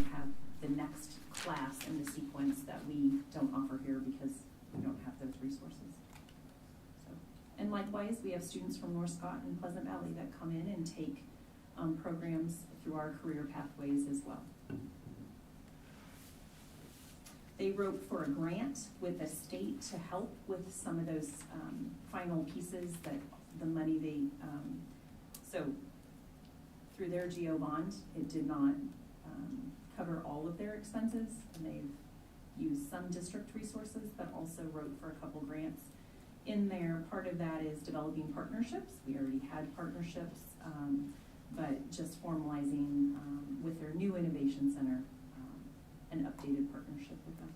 might have the next class in the sequence that we don't offer here because we don't have those resources. So, and likewise, we have students from North Scott and Pleasant Valley that come in and take programs through our career pathways as well. They wrote for a grant with the state to help with some of those final pieces that the money they, so through their GO bond, it did not cover all of their expenses, and they've used some district resources, but also wrote for a couple grants. In there, part of that is developing partnerships. We already had partnerships, but just formalizing with their new innovation center, an updated partnership with them.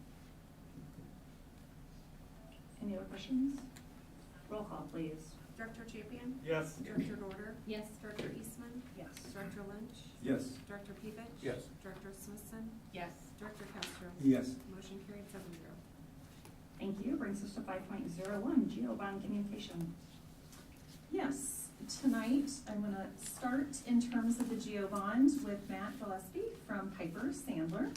Any other questions? Roll call, please. Director Champion? Yes. Director Norder? Yes. Director Eastman? Yes. Director Lynch? Yes. Director Pevich? Yes. Director Smithson? Yes. Director Castro? Yes. Motion carried 7-0. Thank you. Brings us to 5.01, GEO bond communication. Yes, tonight I'm going to start in terms of the GEO bond with Matt Gillespie from Piper Sandler.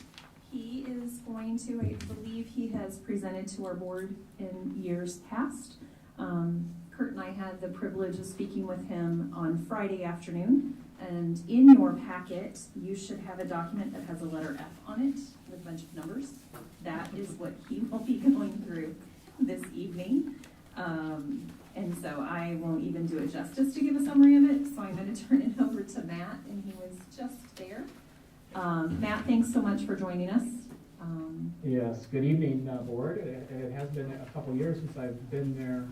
He is going to, I believe he has presented to our board in years past. Kurt and I had the privilege of speaking with him on Friday afternoon, and in your packet you should have a document that has a letter F on it with a bunch of numbers. That is what he will be going through this evening. And so I won't even do it justice to give a summary of it, so I'm going to turn it over to Matt, and he was just there. Matt, thanks so much for joining us. Yes, good evening, board. It has been a couple years since I've been there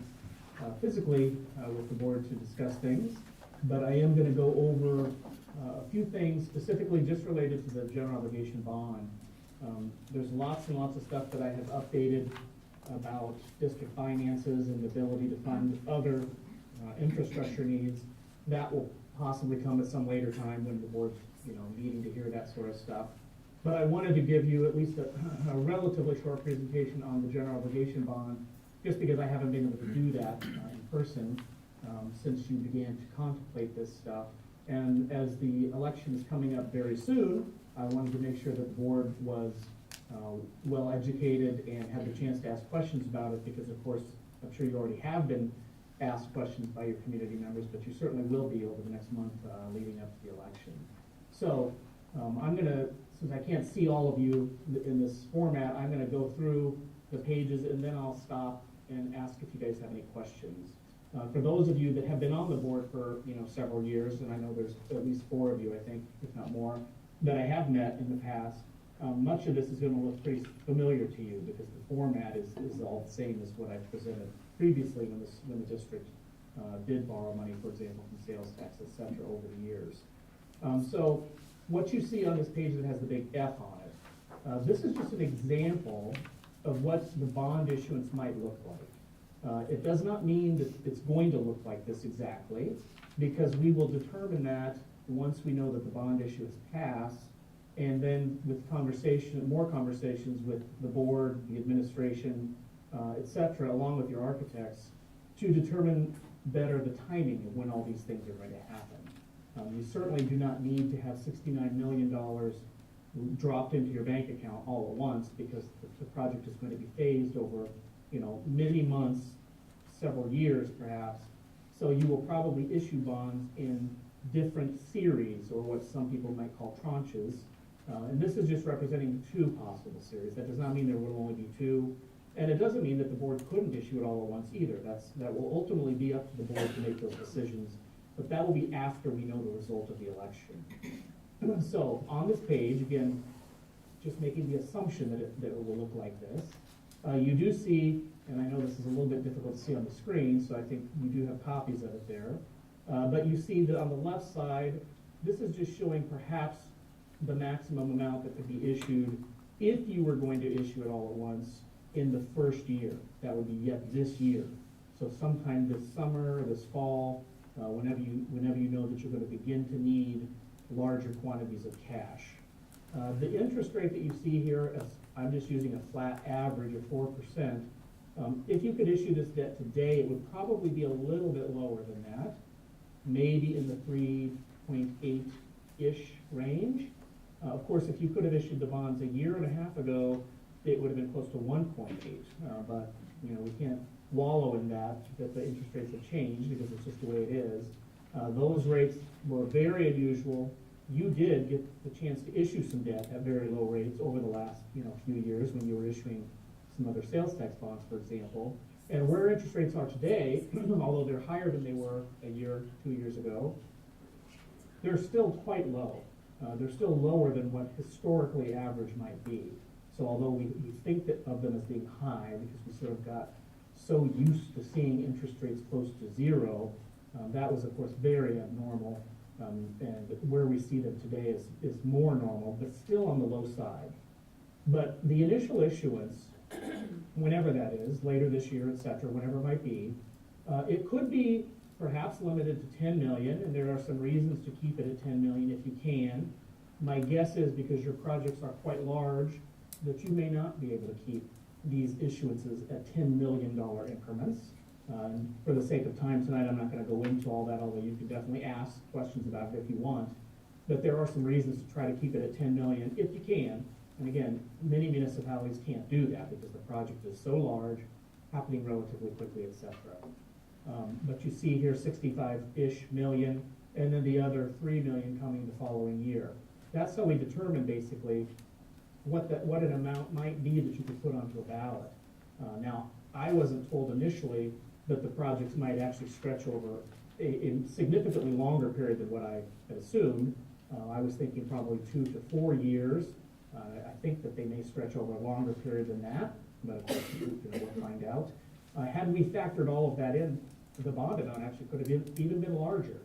physically with the board to discuss things, but I am going to go over a few things specifically just related to the general obligation bond. There's lots and lots of stuff that I have updated about district finances and the ability to fund other infrastructure needs. That will possibly come at some later time when the board's needing to hear that sort of stuff. But I wanted to give you at least a relatively short presentation on the general obligation bond, just because I haven't been able to do that in person since you began to contemplate this stuff. And as the election is coming up very soon, I wanted to make sure that the board was well educated and had the chance to ask questions about it, because of course, I'm sure you already have been asked questions by your community members, but you certainly will be over the next month leading up to the election. So I'm going to, since I can't see all of you in this format, I'm going to go through the pages and then I'll stop and ask if you guys have any questions. For those of you that have been on the board for several years, and I know there's at least 4 of you, I think, if not more, that I have met in the past, much of this is going to look pretty familiar to you because the format is all the same as what I presented previously when the district did borrow money, for example, from sales tax, et cetera, over the years. So what you see on this page that has the big F on it, this is just an example of what the bond issuance might look like. It does not mean that it's going to look like this exactly, because we will determine that once we know that the bond issue is passed, and then with more conversations with the board, the administration, et cetera, along with your architects, to determine better the timing of when all these things are going to happen. You certainly do not need to have $69 million dropped into your bank account all at once, because the project is going to be phased over many months, several years perhaps. So you will probably issue bonds in different series, or what some people might call tranches. And this is just representing 2 possible series. That does not mean there will only be 2. And it doesn't mean that the board couldn't issue it all at once either. That will ultimately be up to the board to make those decisions. But that will be after we know the result of the election. So on this page, again, just making the assumption that it will look like this, you do see, and I know this is a little bit difficult to see on the screen, so I think you do have copies of it there. But you see that on the left side, this is just showing perhaps the maximum amount that could be issued if you were going to issue it all at once in the first year. That would be yet this year. So sometime this summer, this fall, whenever you know that you're going to begin to need larger quantities of cash. The interest rate that you see here, I'm just using a flat average of 4%. If you could issue this debt today, it would probably be a little bit lower than that, maybe in the 3.8-ish range. Of course, if you could have issued the bonds a year and a half ago, it would have been close to 1.8. But we can't wallow in that the interest rates have changed because it's just the way it is. Those rates were very unusual. You did get the chance to issue some debt at very low rates over the last few years when you were issuing some other sales tax bonds, for example. And where interest rates are today, although they're higher than they were a year, 2 years ago, they're still quite low. They're still lower than what historically average might be. So although we think of them as being high because we sort of got so used to seeing interest rates close to zero, that was of course very abnormal. And where we see them today is more normal, but still on the low side. But the initial issuance, whenever that is, later this year, et cetera, whenever it might be, it could be perhaps limited to 10 million, and there are some reasons to keep it at 10 million if you can. My guess is because your projects are quite large, that you may not be able to keep these issuances at $10 million increments. For the sake of time tonight, I'm not going to go into all that, although you can definitely ask questions about it if you want. But there are some reasons to try to keep it at 10 million if you can. And again, many municipalities can't do that because the project is so large, happening relatively quickly, et cetera. But you see here 65-ish million, and then the other 3 million coming the following year. That's how we determine basically what an amount might be that you could put onto a ballot. Now, I wasn't told initially that the projects might actually stretch over a significantly longer period than what I had assumed. I was thinking probably 2 to 4 years. I think that they may stretch over a longer period than that, but of course we'll find out. Had we factored all of that in, the bond amount actually could have even been larger,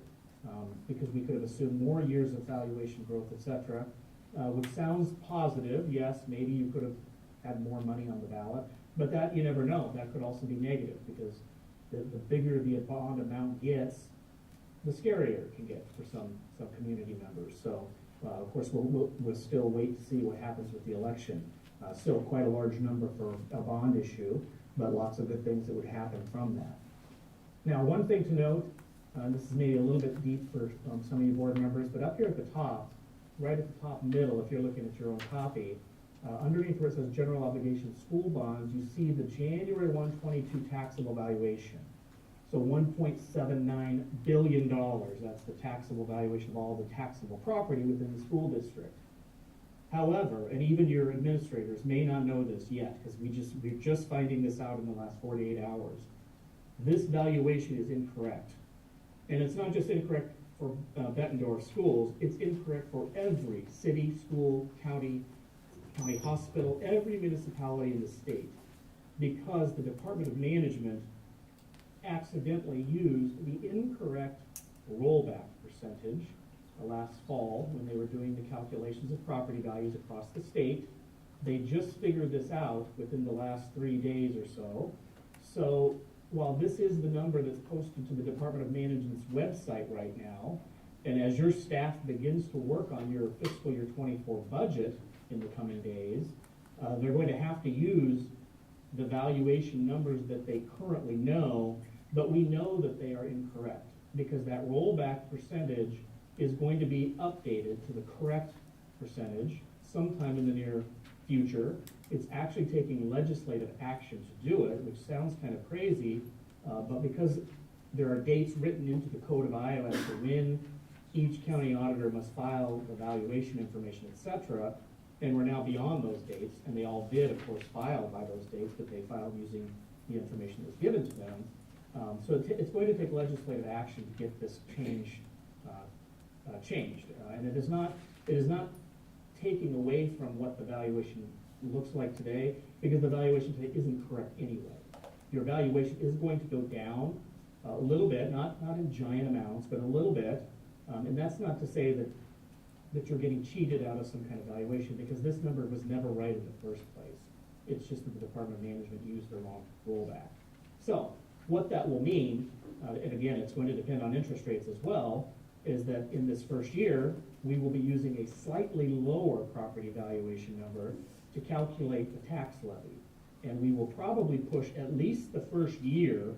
because we could have assumed more years of valuation growth, et cetera, which sounds positive. Yes, maybe you could have had more money on the ballot, but that you never know. That could also be negative because the bigger the bond amount gets, the scarier it can get for some community members. So, of course, we'll still wait to see what happens with the election. Still quite a large number for a bond issue, but lots of good things that would happen from that. Now, one thing to note, this is maybe a little bit deep for some of you board members, but up here at the top, right at the top middle, if you're looking at your own copy, underneath where it says general obligation school bonds, you see the January 1, 22 taxable valuation. So $1.79 billion, that's the taxable valuation of all the taxable property within the school district. However, and even your administrators may not know this yet, because we're just finding this out in the last 48 hours. This valuation is incorrect. And it's not just incorrect for Bettendorf schools, it's incorrect for every city, school, county hospital, every municipality in the state, because the Department of Management accidentally used the incorrect rollback percentage last fall when they were doing the calculations of property values across the state. They just figured this out within the last 3 days or so. So while this is the number that's posted to the Department of Management's website right now, and as your staff begins to work on your fiscal year 24 budget in the coming days, they're going to have to use the valuation numbers that they currently know, but we know that they are incorrect because that rollback percentage is going to be updated to the correct percentage sometime in the near future. It's actually taking legislative action to do it, which sounds kind of crazy, but because there are dates written into the Code of Iowa as to when each county auditor must file the valuation information, et cetera, and we're now beyond those dates, and they all did, of course, file by those dates, but they filed using the information that was given to them. So it's going to take legislative action to get this change changed, and it is not taking away from what the valuation looks like today, because the valuation today isn't correct anyway. Your valuation is going to go down a little bit, not in giant amounts, but a little bit, and that's not to say that you're getting cheated out of some kind of valuation, because this number was never right in the first place. It's just that the Department of Management used the wrong rollback. So what that will mean, and again, it's going to depend on interest rates as well, is that in this first year, we will be using a slightly lower property valuation number to calculate the tax levy. And we will probably push at least the first year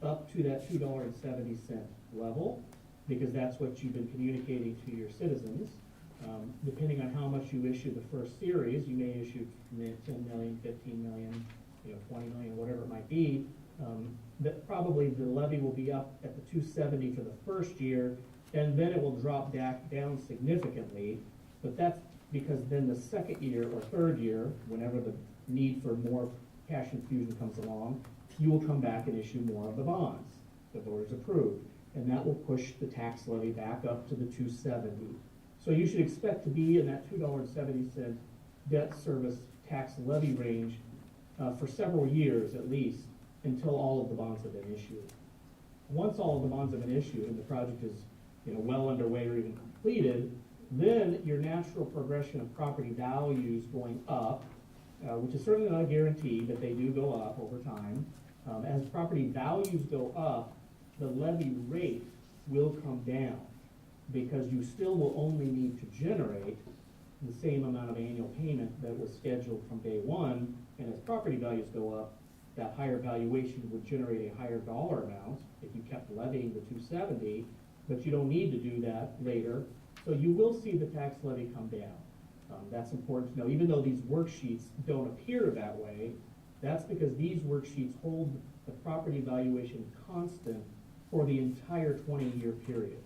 up to that $2.70 level, because that's what you've been communicating to your citizens. Depending on how much you issue the first series, you may issue 10 million, 15 million, 20 million, whatever it might be. That probably the levy will be up at the 270 for the first year, and then it will drop back down significantly. But that's because then the second year or third year, whenever the need for more cash infusion comes along, you will come back and issue more of the bonds. The board has approved, and that will push the tax levy back up to the 270. So you should expect to be in that $2.70 debt service tax levy range for several years at least, until all of the bonds have been issued. Once all of the bonds have been issued and the project is well underway or even completed, then your natural progression of property values going up, which is certainly not a guarantee, but they do go up over time. As property values go up, the levy rate will come down because you still will only need to generate the same amount of annual payment that was scheduled from day one. And as property values go up, that higher valuation would generate a higher dollar amount if you kept levying the 270, but you don't need to do that later. So you will see the tax levy come down. That's important to know. Even though these worksheets don't appear that way, that's because these worksheets hold the property valuation constant for the entire 20-year period.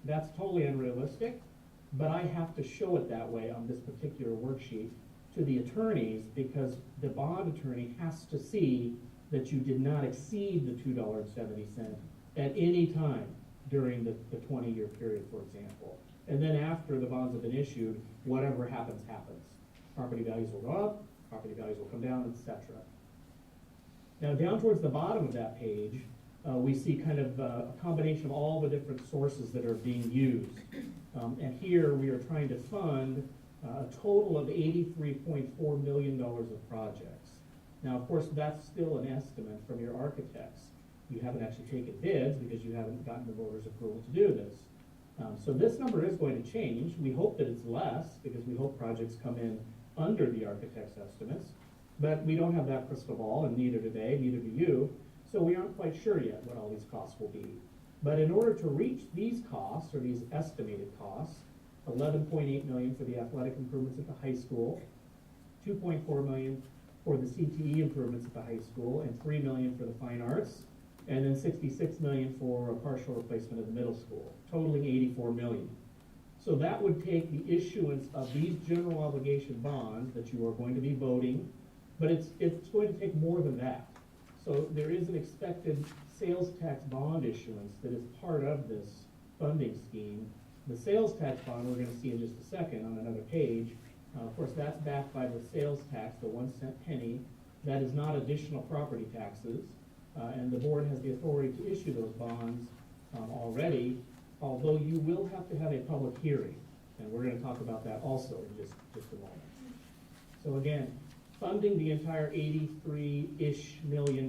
That's totally unrealistic, but I have to show it that way on this particular worksheet to the attorneys because the bond attorney has to see that you did not exceed the $2.70 at any time during the 20-year period, for example. And then after the bonds have been issued, whatever happens, happens. Property values will go up, property values will come down, etc. Now down towards the bottom of that page, we see kind of a combination of all the different sources that are being used. And here we are trying to fund a total of $83.4 million of projects. Now, of course, that's still an estimate from your architects. You haven't actually taken bids because you haven't gotten the voters' approval to do this. So this number is going to change. We hope that it's less because we hope projects come in under the architect's estimates. But we don't have that crystal ball, and neither do they, neither do you. So we aren't quite sure yet what all these costs will be. But in order to reach these costs, or these estimated costs, $11.8 million for the athletic improvements at the high school, $2.4 million for the CTE improvements at the high school, and $3 million for the fine arts, and then $66 million for a partial replacement of the middle school, totaling $84 million. So that would take the issuance of these general obligation bonds that you are going to be voting, but it's going to take more than that. So there is an expected sales tax bond issuance that is part of this funding scheme. The sales tax bond we're going to see in just a second on another page. Of course, that's backed by the sales tax, the 1 cent penny. That is not additional property taxes. And the board has the authority to issue those bonds already, although you will have to have a public hearing. And we're going to talk about that also in just a moment. So again, funding the entire $83-ish million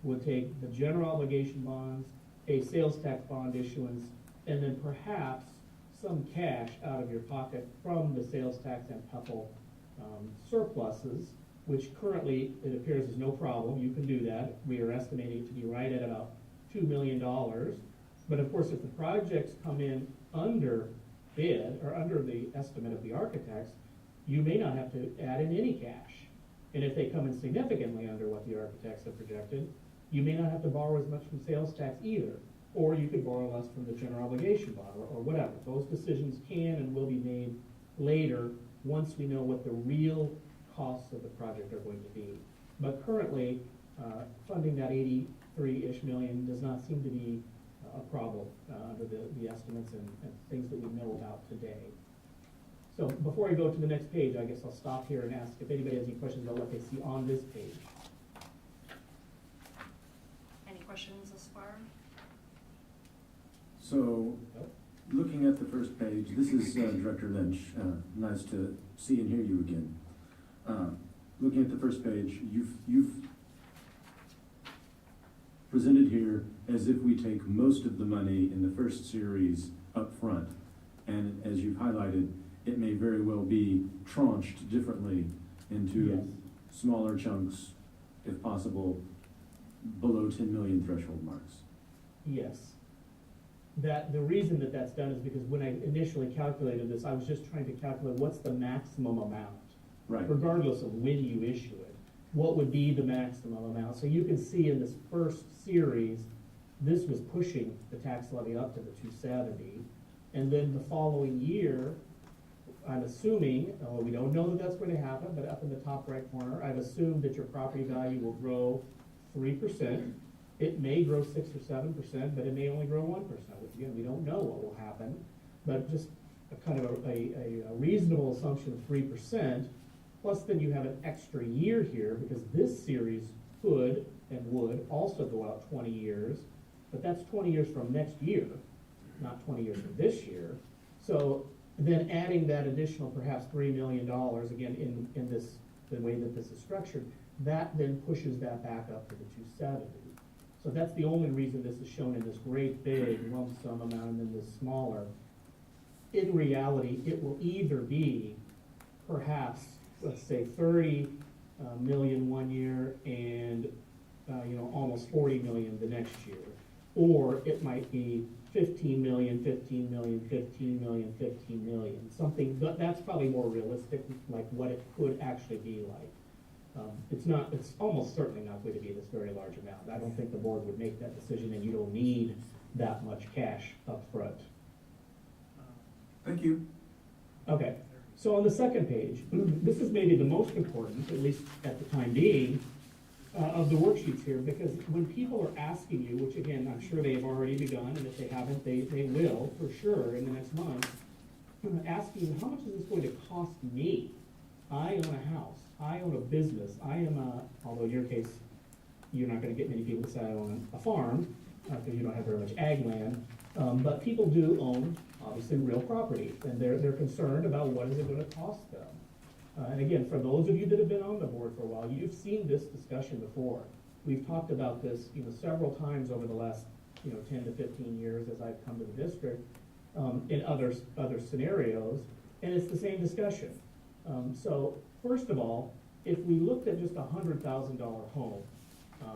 would take the general obligation bonds, a sales tax bond issuance, and then perhaps some cash out of your pocket from the sales tax and PEPL surpluses, which currently it appears is no problem. You can do that. We are estimating it to be right at about $2 million. But of course, if the projects come in under bid or under the estimate of the architects, you may not have to add in any cash. And if they come in significantly under what the architects have projected, you may not have to borrow as much from sales tax either. Or you could borrow less from the general obligation bond or whatever. Those decisions can and will be made later once we know what the real costs of the project are going to be. But currently, funding that $83-ish million does not seem to be a problem under the estimates and things that we know about today. So before I go to the next page, I guess I'll stop here and ask if anybody has any questions about what they see on this page. Any questions thus far? So, looking at the first page, this is Director Lynch. Nice to see and hear you again. Looking at the first page, you've presented here as if we take most of the money in the first series up front. And as you've highlighted, it may very well be tranched differently into smaller chunks, if possible, below 10 million threshold marks. Yes. that the reason that that's done is because when I initially calculated this, I was just trying to calculate what's the maximum amount, Right. regardless of when you issue it. What would be the maximum amount? So you can see in this first series, this was pushing the tax levy up to the 270. And then the following year, I'm assuming, although we don't know that that's going to happen, but up in the top right corner, I've assumed that your property value will grow 3%. It may grow 6 or 7%, but it may only grow 1%, which again, we don't know what will happen. But just a kind of a reasonable assumption of 3%, plus then you have an extra year here, because this series could and would also go out 20 years, but that's 20 years from next year, not 20 years from this year. So then adding that additional perhaps $3 million, again, in this, the way that this is structured, that then pushes that back up to the 270. So that's the only reason this is shown in this great big lump sum amount and then this smaller. In reality, it will either be perhaps, let's say, 30 million one year and almost 40 million the next year. Or it might be 15 million, 15 million, 15 million, 15 million. Something that's probably more realistic, like what it could actually be like. It's almost certainly not going to be this very large amount. I don't think the board would make that decision, and you don't need that much cash up front. Thank you. Okay, so on the second page, this is maybe the most important, at least at the time being, of the worksheets here, because when people are asking you, which again, I'm sure they have already begun, and if they haven't, they will for sure in the next month, asking you, how much is this going to cost me? I own a house, I own a business, although in your case, you're not gonna get many people to say I own a farm, because you don't have very much ag land, but people do own, obviously, real property, and they're concerned about what is it gonna cost them. And again, for those of you that have been on the board for a while, you've seen this discussion before. We've talked about this, several times over the last, 10 to 15 years as I've come to the district, in other scenarios, and it's the same discussion. So first of all, if we looked at just a $100,000 home,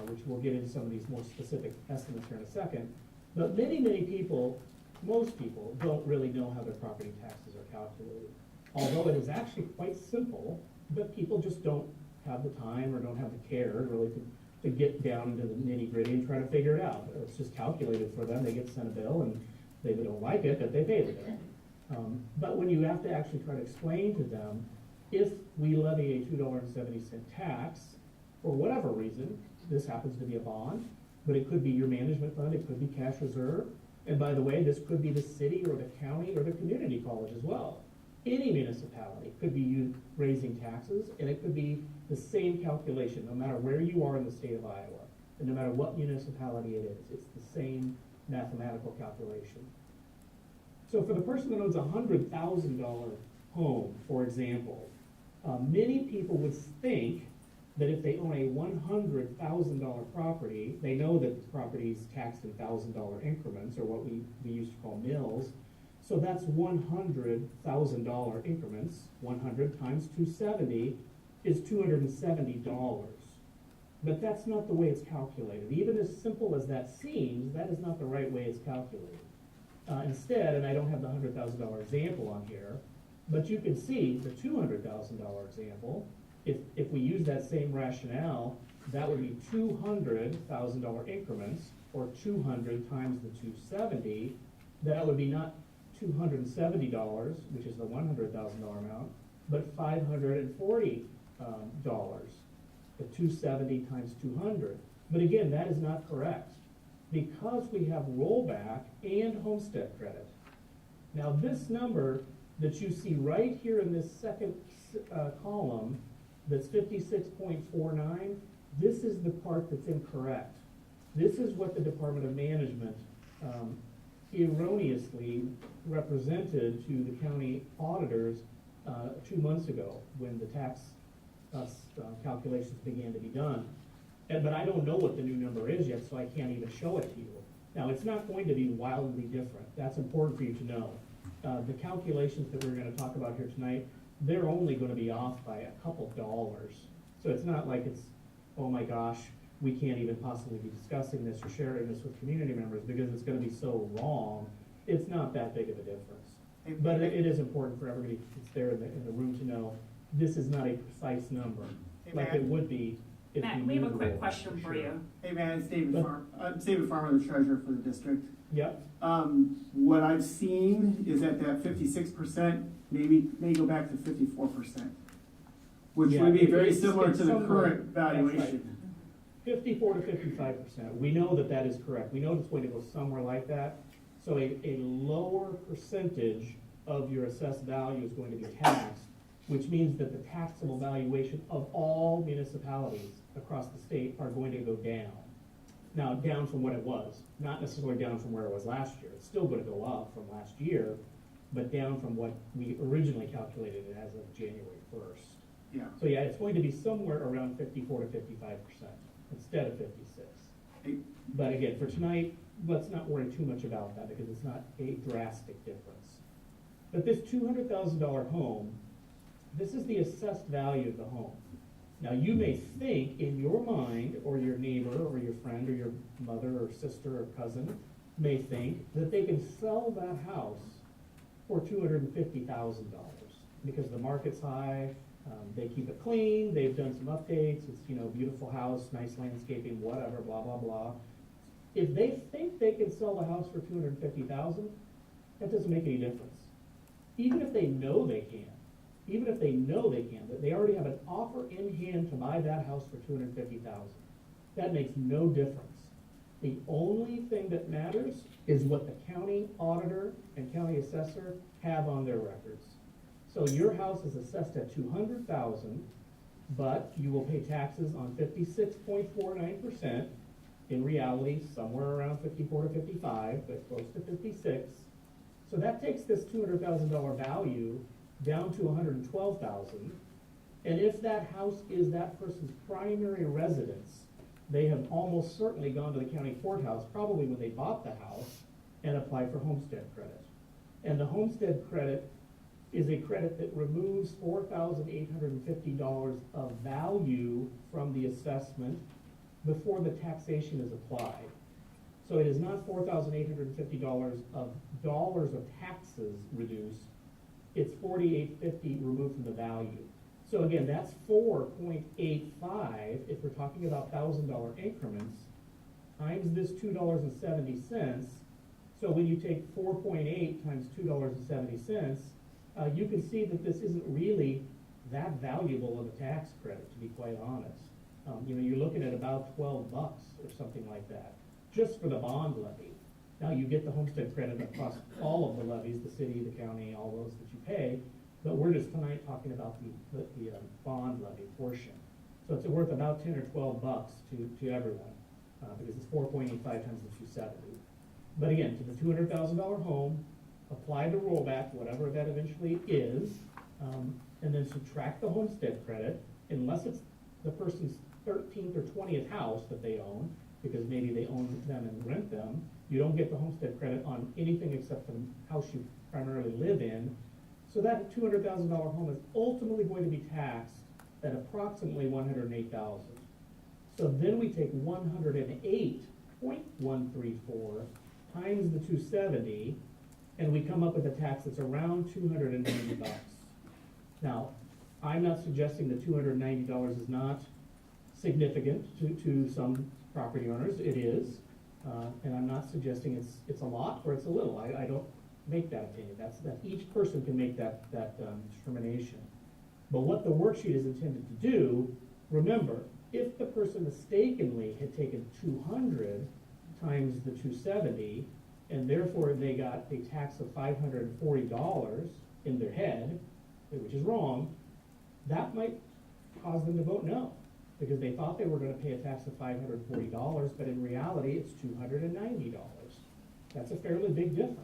which we'll get into some of these more specific estimates here in a second, but many people, most people, don't really know how their property taxes are calculated. Although it is actually quite simple, but people just don't have the time or don't have the care really to get down into the nitty gritty and try to figure it out. It's just calculated for them, they get sent a bill and they don't like it, but they pay the bill. But when you have to actually try to explain to them, if we levy a $2.70 tax, for whatever reason, this happens to be a bond, but it could be your management fund, it could be cash reserve, and by the way, this could be the city or the county or the community college as well. Any municipality could be you raising taxes, and it could be the same calculation, no matter where you are in the state of Iowa, and no matter what municipality it is, it's the same mathematical calculation. So for the person that owns a $100,000 home, for example, many people would think that if they own a $100,000 property, they know that the property is taxed in $1,000 increments, or what we used to call mills. So that's $100,000 increments. 100 times 270 is $270. But that's not the way it's calculated. Even as simple as that seems, that is not the right way it's calculated. Instead, and I don't have the $100,000 example on here, but you can see the $200,000 example. If we use that same rationale, that would be $200,000 increments, or 200 times the 270. That would be not $270, which is the $100,000 amount, but $540, the 270 times 200. But again, that is not correct, because we have rollback and homestead credit. Now this number that you see right here in this second column, that's 56.49, this is the part that's incorrect. This is what the Department of Management erroneously represented to the county auditors 2 months ago when the tax calculations began to be done. But I don't know what the new number is yet, so I can't even show it to you. Now, it's not going to be wildly different. That's important for you to know. The calculations that we're going to talk about here tonight, they're only going to be off by a couple dollars. So it's not like it's, oh my gosh, we can't even possibly be discussing this or sharing this with community members because it's gonna be so wrong, it's not that big of a difference. But it is important for everybody that's there in the room to know, this is not a precise number, Hey, like Matt. it would be if Matt, we we have knew a the quick rule, question for sure. you. Hey man, it's David But- Farmer. I'm David Farmer, the treasurer for the district. Yep, What I've seen is that 56% may go back to 54%, which Yeah, would be very it's similar to the somewhere- current that's right. valuation. 54 to 55%. We know that that is correct. We know it's going to go somewhere like that. So a lower percentage of your assessed value is going to be taxed, which means that the taxable valuation of all municipalities across the state are going to go down. Now, down from what it was, not necessarily down from where it was last year. It's still going to go up from last year, but down from what we originally calculated it as of January 1st. Yeah. So yeah, it's going to be somewhere around 54 to 55% instead of 56. Hey, But again, for tonight, let's not worry too much about that because it's not a drastic difference. But this $200,000 home, this is the assessed value of the home. Now, you may think in your mind, or your neighbor, or your friend, or your mother, or sister, or cousin, may think that they can sell that house for $250,000 because the market's high, they keep it clean, they've done some updates, it's, beautiful house, nice landscaping, whatever, blah, blah, blah. If they think they can sell the house for $250,000, that doesn't make any difference. Even if they know they can, that they already have an offer in hand to buy that house for $250,000, that makes no difference. The only thing that matters is what the county auditor and county assessor have on their records. So your house is assessed at $200,000, but you will pay taxes on 56.49%. In reality, somewhere around 54 to 55, but close to 56. So that takes this $200,000 value down to $112,000. And if that house is that person's primary residence, they have almost certainly gone to the county courthouse, probably when they bought the house, and applied for homestead credit. And the homestead credit is a credit that removes $4,850 of value from the assessment before the taxation is applied. So it is not $4,850 of taxes reduced, it's $4,850 removed from the value. So again, that's 4.85, if we're talking about $1,000 increments, times this $2.70. So when you take 4.8 times $2.70, you can see that this isn't really that valuable of a tax credit, to be quite honest. You're looking at about $12 or something like that, just for the bond levy. Now, you get the homestead credit across all of the levies, the city, the county, all those that you pay, but we're just tonight talking about the bond levy portion. So it's worth about 10 or 12 bucks to everyone, because it's 4.85 times the 270. But again, to the $200,000 home, apply the rollback, whatever that eventually is, and then subtract the homestead credit, unless it's the person's 13th or 20th house that they own, because maybe they own them and rent them. You don't get the homestead credit on anything except the house you primarily live in. So that $200,000 home is ultimately going to be taxed at approximately $108,000. So then we take 108.134 times the 270, and we come up with a tax that's around $290. Now, I'm not suggesting that $290 is not significant to some property owners. It is, and I'm not suggesting it's a lot or it's a little. I don't make that opinion. That each person can make that determination. But what the worksheet is intended to do, remember, if the person mistakenly had taken 200 times the 270, and therefore they got a tax of $540 in their head, which is wrong, that might cause them to vote no, because they thought they were going to pay a tax of $540, but in reality, it's $290. That's a fairly big difference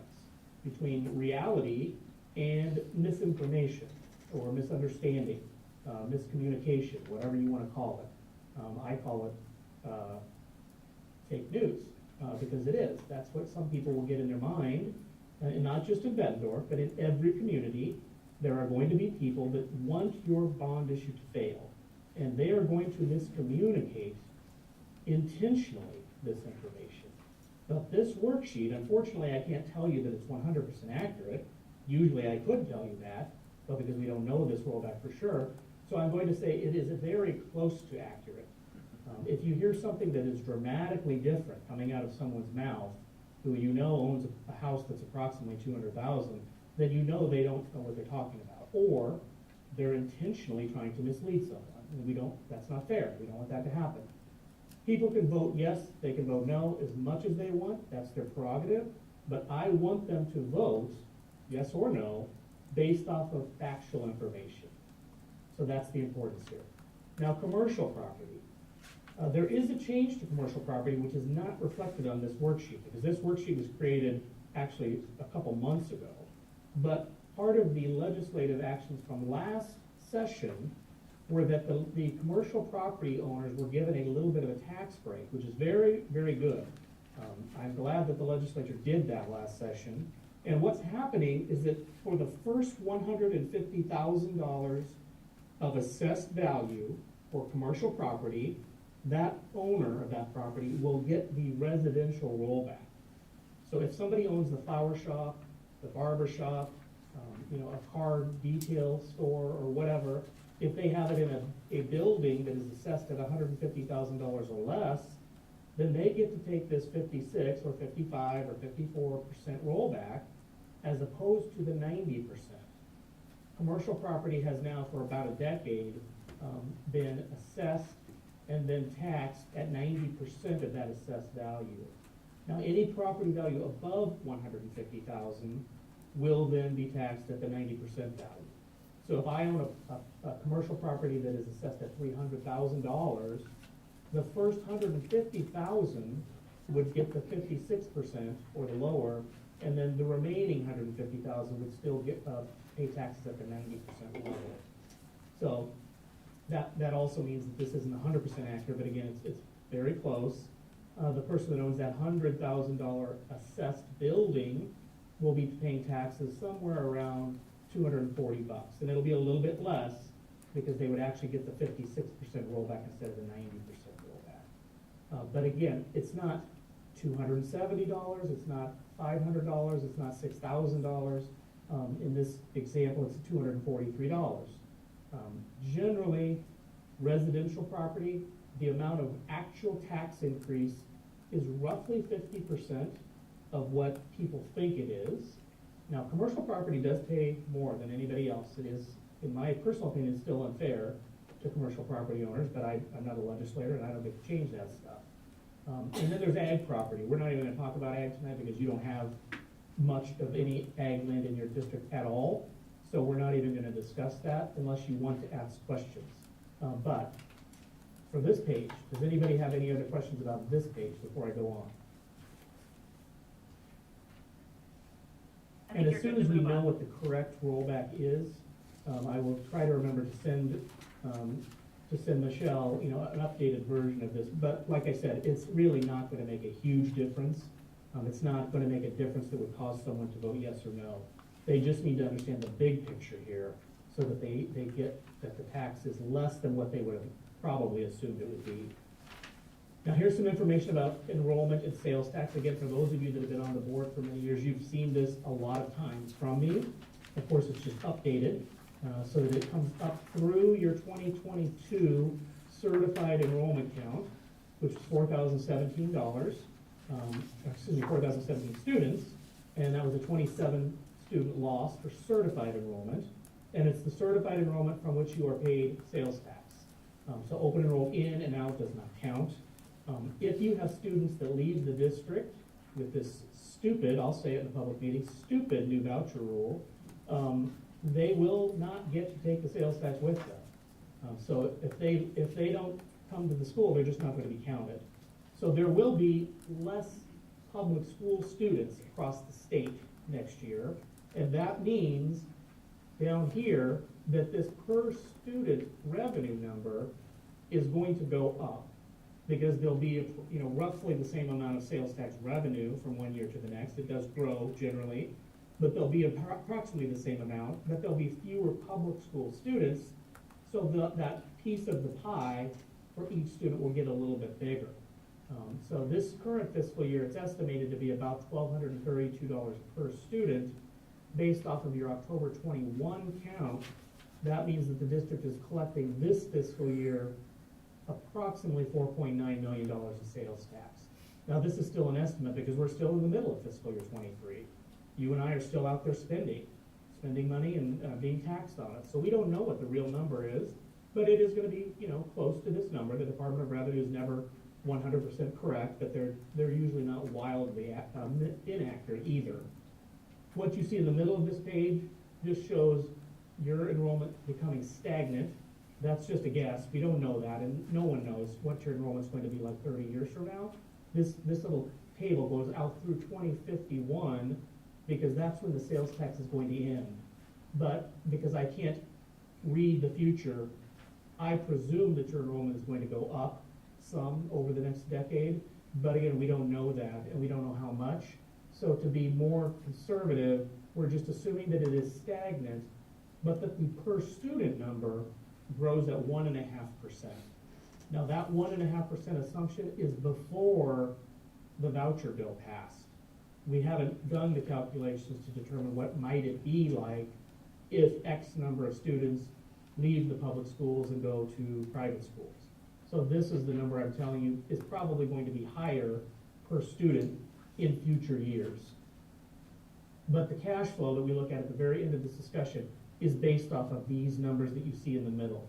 between reality and misinformation, or misunderstanding, miscommunication, whatever you want to call it. I call it fake news, because it is. That's what some people will get in their mind, and not just in Bettendorf, but in every community. There are going to be people that want your bond issue to fail, and they are going to miscommunicate intentionally this information. But this worksheet, unfortunately, I can't tell you that it's 100% accurate. Usually I could tell you that, but because we don't know this rollback for sure, so I'm going to say it is very close to accurate. If you hear something that is dramatically different coming out of someone's mouth, who you know owns a house that's approximately 200,000, then you know they don't know what they're talking about, or they're intentionally trying to mislead someone. And that's not fair. We don't want that to happen. People can vote yes, they can vote no as much as they want. That's their prerogative. But I want them to vote yes or no based off of factual information. So that's the importance here. Now, commercial property. There is a change to commercial property which is not reflected on this worksheet, because this worksheet was created actually a couple months ago. But part of the legislative actions from last session were that the commercial property owners were given a little bit of a tax break, which is very, very good. I'm glad that the legislature did that last session. And what's happening is that for the first $150,000 of assessed value for commercial property, that owner of that property will get the residential rollback. So if somebody owns the flower shop, the barber shop, a car detail store or whatever, if they have it in a building that is assessed at $150,000 or less, then they get to take this 56 or 55 or 54% rollback as opposed to the 90%. Commercial property has now for about a decade been assessed and then taxed at 90% of that assessed value. Now, any property value above $150,000 will then be taxed at the 90% value. So if I own a commercial property that is assessed at $300,000, the first $150,000 would get the 56% or the lower, and then the remaining $150,000 would still get pay taxes at the 90% level. So that also means that this isn't 100% accurate, but again, it's very close. The person that owns that $100,000 assessed building will be paying taxes somewhere around $240, and it'll be a little bit less because they would actually get the 56% rollback instead of the 90% rollback. But again, it's not $270, it's not $500, it's not $6,000. In this example, it's $243. Generally, residential property, the amount of actual tax increase is roughly 50% of what people think it is. Now, commercial property does pay more than anybody else. It is, in my personal opinion, still unfair to commercial property owners, but I'm not a legislator and I don't get to change that stuff. And then there's ag property. We're not even going to talk about ag tonight because you don't have much of any ag land in your district at all. So we're not even going to discuss that unless you want to ask questions. But for this page, does anybody have any other questions about this page before I go on? I And think as you're soon good as to we move know on. what the correct rollback is, I will try to remember to send Michelle, an updated version of this. But like I said, it's really not going to make a huge difference. It's not going to make a difference that would cause someone to vote yes or no. They just need to understand the big picture here so that they get that the tax is less than what they would have probably assumed it would be. Now, here's some information about enrollment and sales tax. Again, for those of you that have been on the board for many years, you've seen this a lot of times from me. Of course, it's just updated so that it comes up through your 2022 certified enrollment count, which is $4,017, 4,017 students, and that was a 27 student loss for certified enrollment, and it's the certified enrollment from which you are paid sales tax. So open enroll in and out does not count. If you have students that leave the district with this stupid, I'll say it in a public meeting, stupid new voucher rule, they will not get to take the sales tax with them. So if they don't come to the school, they're just not going to be counted. So there will be less public school students across the state next year, and that means down here that this per student revenue number is going to go up because there'll be roughly the same amount of sales tax revenue from one year to the next. It does grow generally, but there'll be approximately the same amount, but there'll be fewer public school students, so that piece of the pie for each student will get a little bit bigger. So this current fiscal year, it's estimated to be about $1,232 per student. Based off of your October 21 count, that means that the district is collecting this fiscal year approximately $4.9 million of sales tax. Now, this is still an estimate because we're still in the middle of fiscal year 23. You and I are still out there spending money and being taxed on it. So we don't know what the real number is, but it is going to be, close to this number. The Department of Revenue is never 100% correct, but they're usually not wildly inaccurate either. What you see in the middle of this page just shows your enrollment becoming stagnant. That's just a guess. We don't know that, and no one knows what your enrollment's going to be like 30 years from now. This little table goes out through 2051 because that's when the sales tax is going to end. But because I can't read the future, I presume that your enrollment is going to go up some over the next decade. But again, we don't know that, and we don't know how much. So to be more conservative, we're just assuming that it is stagnant, but that the per student number grows at 1.5%. Now that 1.5% assumption is before the voucher bill passed. We haven't done the calculations to determine what might it be like if X number of students leave the public schools and go to private schools. So this is the number I'm telling you is probably going to be higher per student in future years. But the cash flow that we look at the very end of this discussion is based off of these numbers that you see in the middle.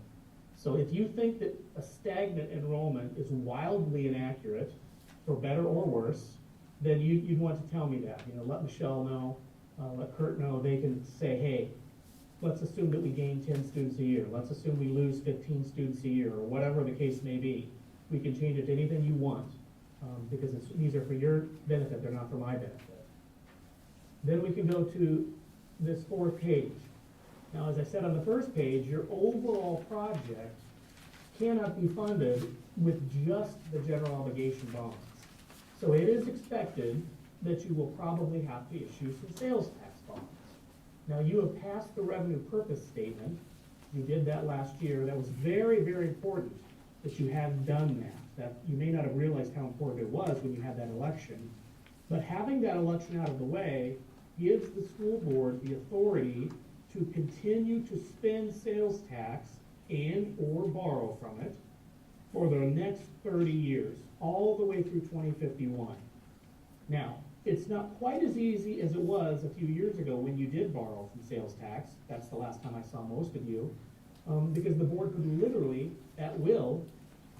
So if you think that a stagnant enrollment is wildly inaccurate, for better or worse, then you'd want to tell me that. Let Michelle know, let Kurt know. They can say, hey, let's assume that we gain 10 students a year. Let's assume we lose 15 students a year, or whatever the case may be. We can change it to anything you want. Because these are for your benefit, they're not for my benefit. Then we can go to this fourth page. Now, as I said on the first page, your overall project cannot be funded with just the general obligation bonds. So it is expected that you will probably have to issue some sales tax bonds. Now, you have passed the revenue purpose statement. You did that last year. That was very, very important that you had done that. That you may not have realized how important it was when you had that election. But having that election out of the way gives the school board the authority to continue to spend sales tax and or borrow from it for the next 30 years, all the way through 2051. Now, it's not quite as easy as it was a few years ago when you did borrow from sales tax. That's the last time I saw most of you, because the board could literally, at will,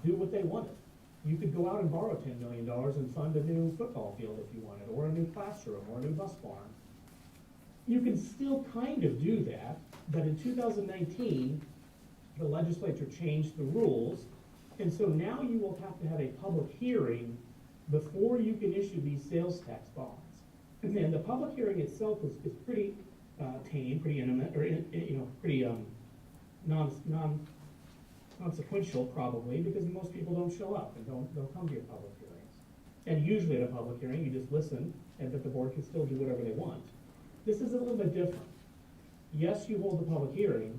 do what they wanted. You could go out and borrow $10 million and fund a new football field if you wanted, or a new classroom, or a new bus barn. You can still kind of do that, but in 2019, the legislature changed the rules, and so now you will have to have a public hearing before you can issue these sales tax bonds. And then the public hearing itself is pretty tame, pretty intimate, or pretty non-consequential probably, because most people don't show up and don't come to your public hearings. And usually at a public hearing, you just listen, and that the board can still do whatever they want. This is a little bit different. Yes, you hold the public hearing,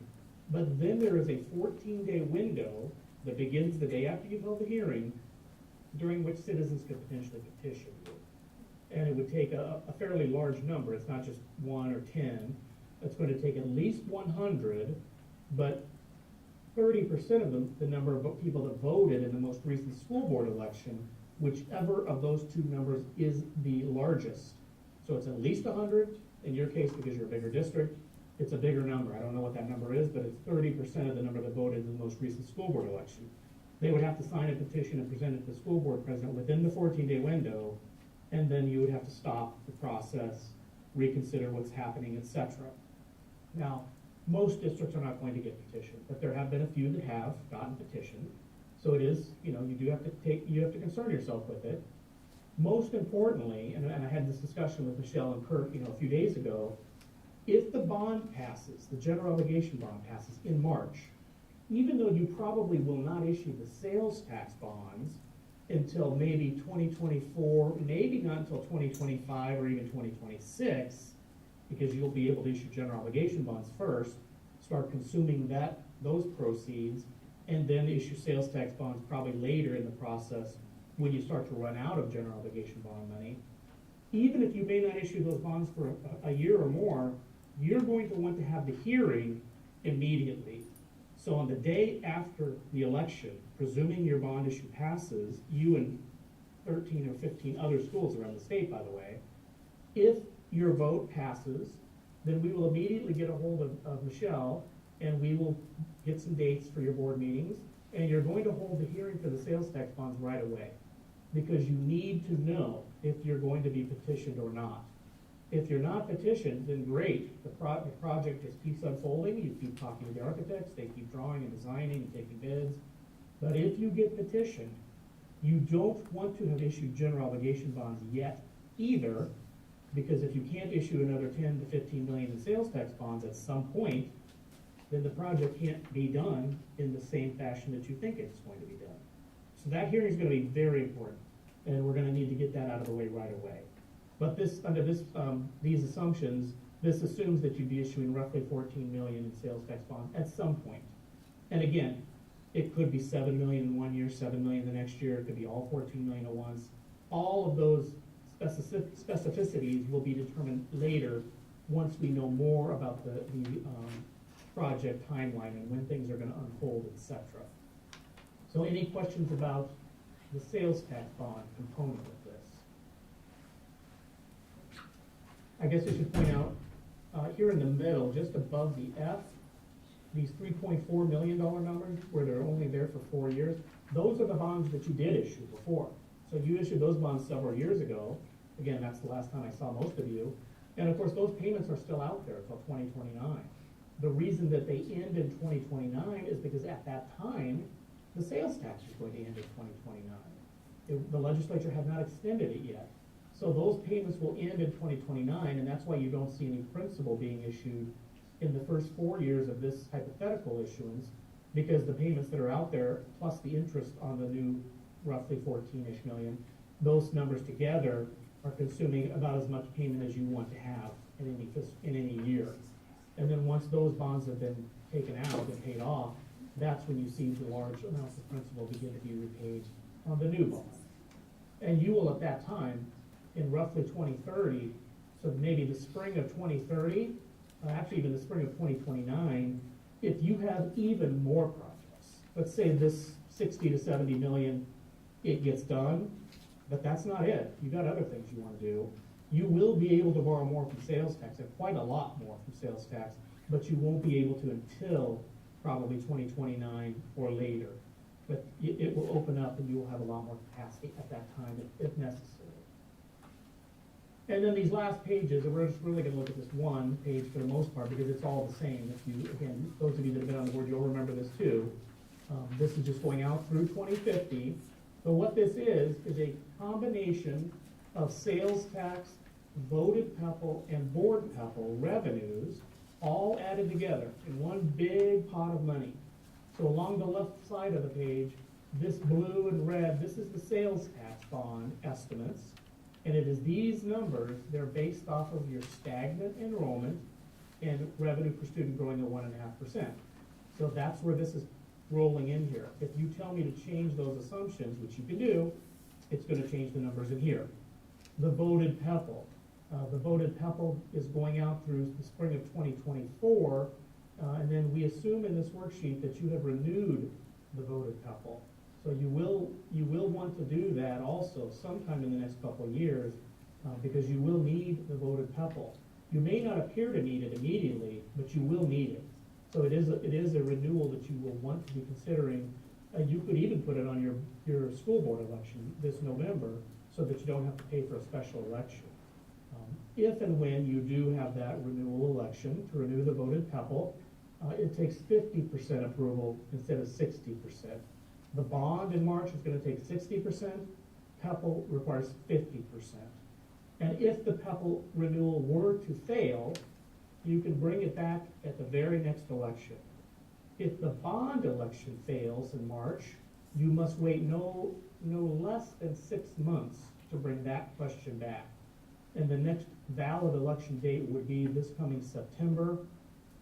but then there is a 14-day window that begins the day after you've held the hearing, during which citizens could potentially petition you. And it would take a fairly large number. It's not just 1 or 10. It's going to take at least 100, but 30% of the number of people that voted in the most recent school board election, whichever of those two numbers is the largest. So it's at least 100 in your case because you're a bigger district. It's a bigger number. I don't know what that number is, but it's 30% of the number that voted in the most recent school board election. They would have to sign a petition and present it to the school board president within the 14-day window, and then you would have to stop the process, reconsider what's happening, etc. Now, most districts are not going to get petitioned, but there have been a few that have gotten petitioned. So it is, you have to concern yourself with it. Most importantly, and I had this discussion with Michelle and Kurt, a few days ago, if the bond passes, the general obligation bond passes in March, even though you probably will not issue the sales tax bonds until maybe 2024, maybe not until 2025 or even 2026, because you'll be able to issue general obligation bonds first, start consuming those proceeds, and then issue sales tax bonds probably later in the process when you start to run out of general obligation bond money, even if you may not issue those bonds for a year or more, you're going to want to have the hearing immediately. So on the day after the election, presuming your bond issue passes, you and 13 or 15 other schools around the state, by the way, if your vote passes, then we will immediately get a hold of Michelle, and we will get some dates for your board meetings, and you're going to hold the hearing for the sales tax bonds right away, because you need to know if you're going to be petitioned or not. If you're not petitioned, then great, the project just keeps unfolding, you keep talking to the architects, they keep drawing and designing and taking bids. But if you get petitioned, you don't want to have issued general obligation bonds yet either, because if you can't issue another 10 to 15 million in sales tax bonds at some point, then the project can't be done in the same fashion that you think it's going to be done. So that hearing is going to be very important, and we're going to need to get that out of the way right away. But this, under this, these assumptions, this assumes that you'd be issuing roughly 14 million in sales tax bonds at some point. And again, it could be 7 million in 1 year, 7 million the next year, it could be all 14 million at once. All of those specificities will be determined later once we know more about the project timeline and when things are going to unfold, etc. So any questions about the sales tax bond component of this? I guess I should point out, here in the middle, just above the F, these $3.4 million numbers, where they're only there for 4 years, those are the bonds that you did issue before. So you issued those bonds several years ago. Again, that's the last time I saw most of you. And of course, those payments are still out there until 2029. The reason that they end in 2029 is because at that time, the sales tax is going to end in 2029. The legislature had not extended it yet. So those payments will end in 2029, and that's why you don't see any principal being issued in the first 4 years of this hypothetical issuance, because the payments that are out there, plus the interest on the new roughly 14-ish million, those numbers together are consuming about as much payment as you want to have in any year. And then once those bonds have been taken out and paid off, that's when you see the large amounts of principal begin to be repaid on the new bond. And you will at that time, in roughly 2030, so maybe the spring of 2030, actually even the spring of 2029, if you have even more projects, let's say this 60 to 70 million, it gets done, but that's not it. You got other things you want to do. You will be able to borrow more from sales tax, and quite a lot more from sales tax, but you won't be able to until probably 2029 or later. But it will open up and you will have a lot more capacity at that time if necessary. And then these last pages, and we're just really going to look at this one page for the most part because it's all the same. If you, again, those of you that have been on the board, you'll remember this too. This is just going out through 2050. So what this is a combination of sales tax, voted PEPL, and board PEPL revenues all added together in one big pot of money. So along the left side of the page, this blue and red, this is the sales tax bond estimates. And it is these numbers, they're based off of your stagnant enrollment and revenue per student growing at 1.5%. So that's where this is rolling in here. If you tell me to change those assumptions, which you can do, it's going to change the numbers in here. The voted PEPL. The voted PEPL is going out through the spring of 2024, and then we assume in this worksheet that you have renewed the voted PEPL. So you will want to do that also sometime in the next couple of years, because you will need the voted PEPL. You may not appear to need it immediately, but you will need it. So it is a renewal that you will want to be considering. You could even put it on your school board election this November so that you don't have to pay for a special election. If and when you do have that renewal election to renew the voted PEPL, it takes 50% approval instead of 60%. The bond in March is going to take 60%, PEPL requires 50%. And if the PEPL renewal were to fail, you can bring it back at the very next election. If the bond election fails in March, you must wait no less than 6 months to bring that question back. And the next valid election date would be this coming September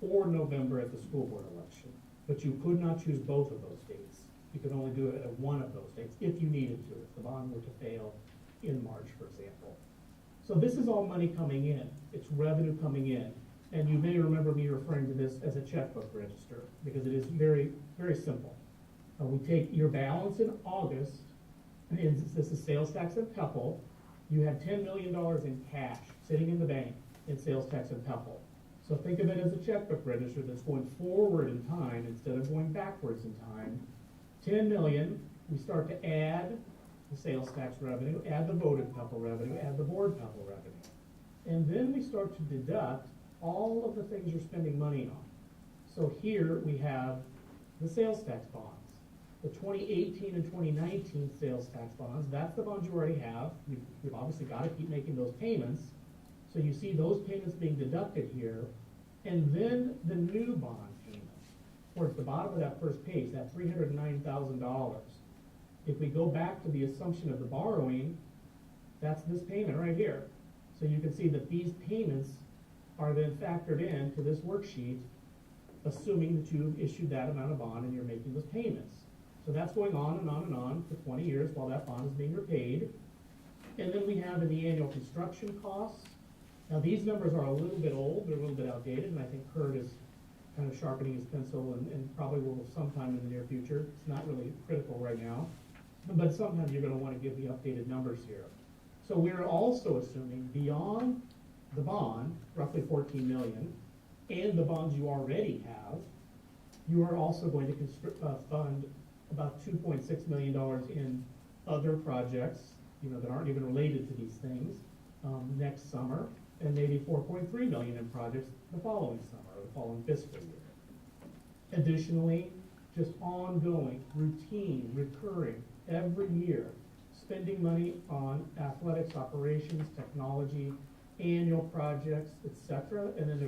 or November at the school board election. But you could not choose both of those dates. You You could only do it at one of those dates if you needed to, if the bond were to fail in March, for example. So this is all money coming in. It's revenue coming in. And you may remember me referring to this as a checkbook register, because it is very, very simple. We take your balance in August, and this is sales tax and PEPAL. You had $10 million in cash sitting in the bank in sales tax and PEPAL. So think of it as a checkbook register that's going forward in time instead of going backwards in time. 10 million, we start to add the sales tax revenue, add the voted PEPAL revenue, add the board PEPAL revenue. And then we start to deduct all of the things you're spending money on. So here we have the sales tax bonds. The 2018 and 2019 sales tax bonds, that's the bonds you already have. You've obviously got to keep making those payments. So you see those payments being deducted here. And then the new bond payment, towards the bottom of that first page, that $309,000. If we go back to the assumption of the borrowing, that's this payment right here. So you can see that these payments are then factored into this worksheet, assuming that you've issued that amount of bond and you're making those payments. So that's going on and on and on for 20 years while that bond is being repaid. And then we have in the annual construction costs. Now these numbers are a little bit old, they're a little bit outdated, and I think Kurt is kind of sharpening his pencil and probably will sometime in the near future. It's not really critical right now, but sometime you're going to want to give the updated numbers here. So we're also assuming beyond the bond, roughly 14 million, and the bonds you already have, you are also going to fund about $2.6 million in other projects, that aren't even related to these things, next summer, and maybe 4.3 million in projects the following summer, or the following fiscal year. Additionally, just ongoing, routine, recurring, every year, spending money on athletics, operations, technology, annual projects, etc. And then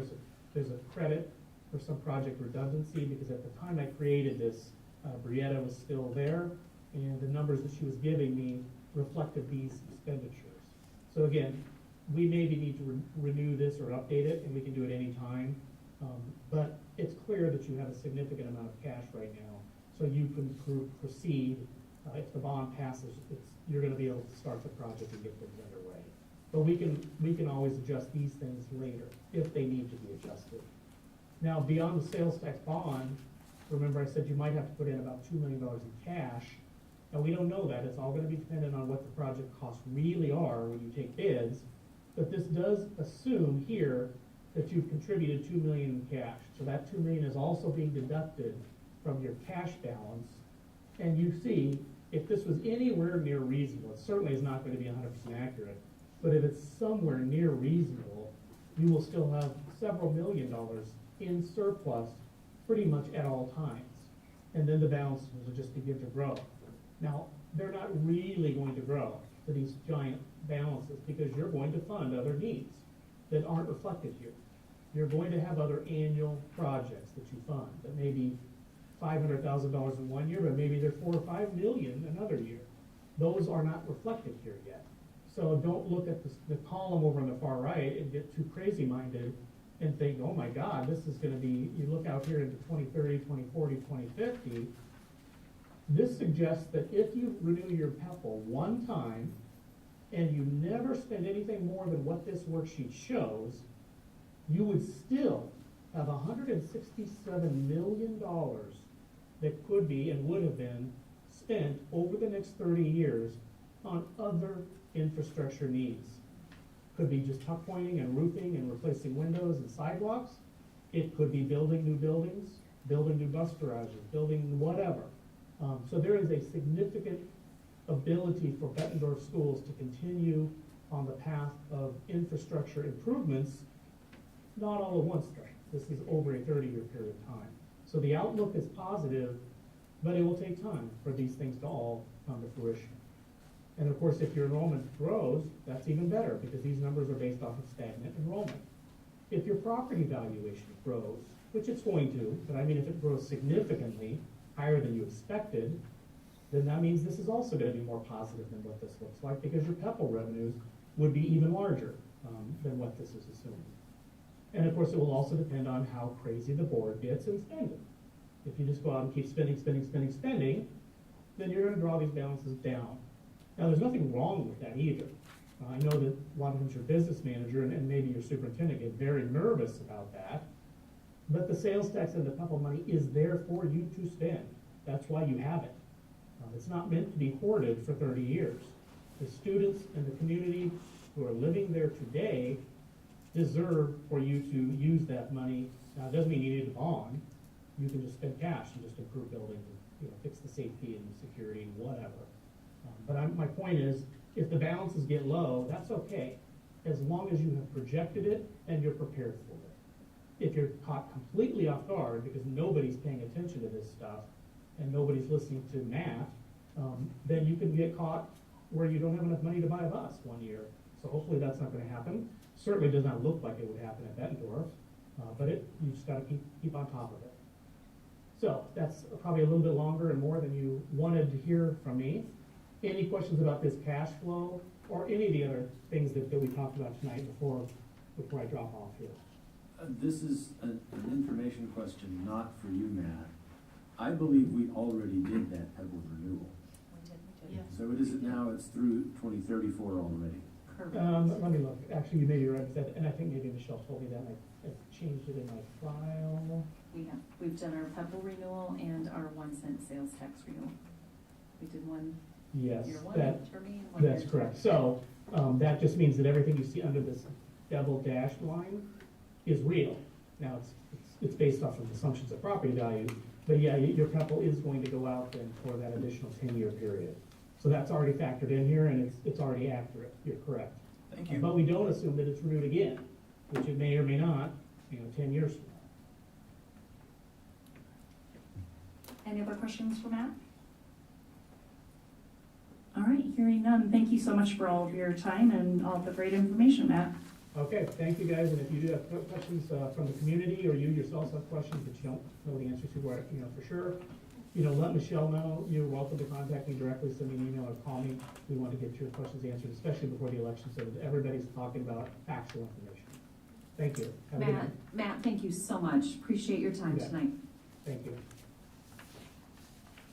there's a credit for some project redundancy, because at the time I created this, Brietta was still there, and the numbers that she was giving me reflected these expenditures. So again, we maybe need to renew this or update it, and we can do it any time. But it's clear that you have a significant amount of cash right now, so you can proceed. If the bond passes, you're going to be able to start the project and get things underway. But we can always adjust these things later if they need to be adjusted. Now, beyond the sales tax bond, remember I said you might have to put in about $2 million in cash. Now, we don't know that. It's all going to be dependent on what the project costs really are when you take bids. But this does assume here that you've contributed $2 million in cash. So that $2 million is also being deducted from your cash balance. And you see, if this was anywhere near reasonable, it certainly is not going to be 100% accurate, but if it's somewhere near reasonable, you will still have several $1 million in surplus pretty much at all times. And then the balances will just begin to grow. Now, they're not really going to grow to these giant balances, because you're going to fund other needs that aren't reflected here. You're going to have other annual projects that you fund that may be $500,000 in one year, but maybe they're $4 or $5 million another year. Those are not reflected here yet. So don't look at the column over on the far right and get too crazy-minded and think, oh my God, this is going to be, you look out here into 2030, 2040, 2050. This suggests that if you renew your PEPAL one time and you never spend anything more than what this worksheet shows, you would still have $167 million that could be and would have been spent over the next 30 years on other infrastructure needs. Could be just tuck pointing and roofing and replacing windows and sidewalks. It could be building new buildings, building new bus garages, building whatever. So there is a significant ability for Bettendorf schools to continue on the path of infrastructure improvements, not all at once though. This is over a 30-year period of time. So the outlook is positive, but it will take time for these things to all come to fruition. And of course, if your enrollment grows, that's even better, because these numbers are based off of stagnant enrollment. If your property valuation grows, which it's going to, but I mean if it grows significantly higher than you expected, then that means this is also going to be more positive than what this looks like, because your PEPAL revenues would be even larger than what this is assuming. And of course, it will also depend on how crazy the board gets in spending. If you just go out and keep spending, then you're gonna draw these balances down. Now, there's nothing wrong with that either. I know that a lot of times your business manager and maybe your superintendent get very nervous about that, but the sales tax and the PEPAL money is there for you to spend. That's why you have it. It's not meant to be hoarded for 30 years. The students and the community who are living there today deserve for you to use that money. Now, it doesn't mean you need a bond. You can just spend cash and just improve buildings, and, fix the safety and the security, whatever. But my point is, if the balances get low, that's okay, as long as you have projected it and you're prepared for it. If you're caught completely off guard because nobody's paying attention to this stuff and nobody's listening to math, then you can get caught where you don't have enough money to buy a bus one year. So hopefully that's not gonna happen. Certainly does not look like it would happen at Bettendorf, but you just gotta keep on top of it. So that's probably a little bit longer and more than you wanted to hear from me. Any questions about this cash flow or any of the other things that we talked about tonight before I drop off here? This is an information question, not for you, Matt. I believe we already did that PEPAL renewal. Yes. So it is now, it's through 2034 already. Correct. Let me look. Actually, you may be right, and I think maybe Michelle told me that, and I changed it in my file. We've done our PEPAL renewal and our 1 cent sales tax renewal. We did one Yes, year one, that, for me, and 1 year that's two. correct. So, that just means that everything you see under this double dashed line is real. Now, it's based off of assumptions of property value, but yeah, your PEPAL is going to go out then for that additional 10-year period. So that's already factored in here, and it's already accurate. You're correct. Thank you. But we don't assume that it's renewed again, which it may or may not, 10 years from now. Any other questions for Matt? All right, hearing none, thank you so much for all of your time and all of the great information, Matt. Okay, thank you guys, and if you do have questions from the community, or you yourselves have questions that you don't know the answers to, for sure, let Michelle know. You're welcome to contact me directly, send me an email or call me. We want to get your questions answered, especially before the election, so that everybody's talking about actual information. Thank you. Have a good night. Matt, thank you so much. Appreciate your time You bet. tonight. Thank you.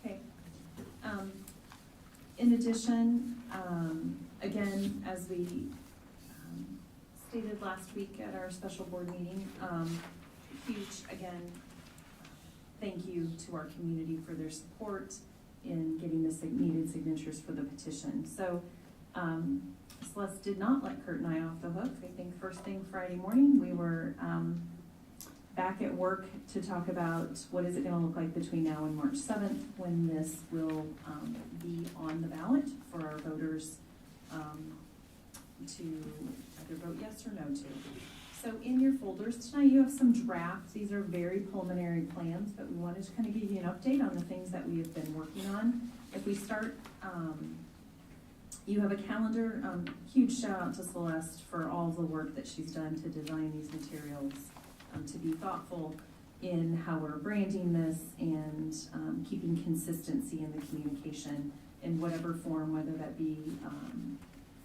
Okay. In addition, again, as we stated last week at our special board meeting, huge, again, thank you to our community for their support in getting the needed signatures for the petition. So Celeste did not let Kurt and I off the hook. I think first thing Friday morning, we were back at work to talk about what is it going to look like between now and March 7th, when this will be on the ballot for our voters to either vote yes or no to. So in your folders tonight, you have some drafts. These are very preliminary plans, but we wanted to kind of give you an update on the things that we have been working on. If we start, you have a calendar. Huge shout out to Celeste for all the work that she's done to design these materials, to be thoughtful in how we're branding this and keeping consistency in the communication in whatever form, whether that be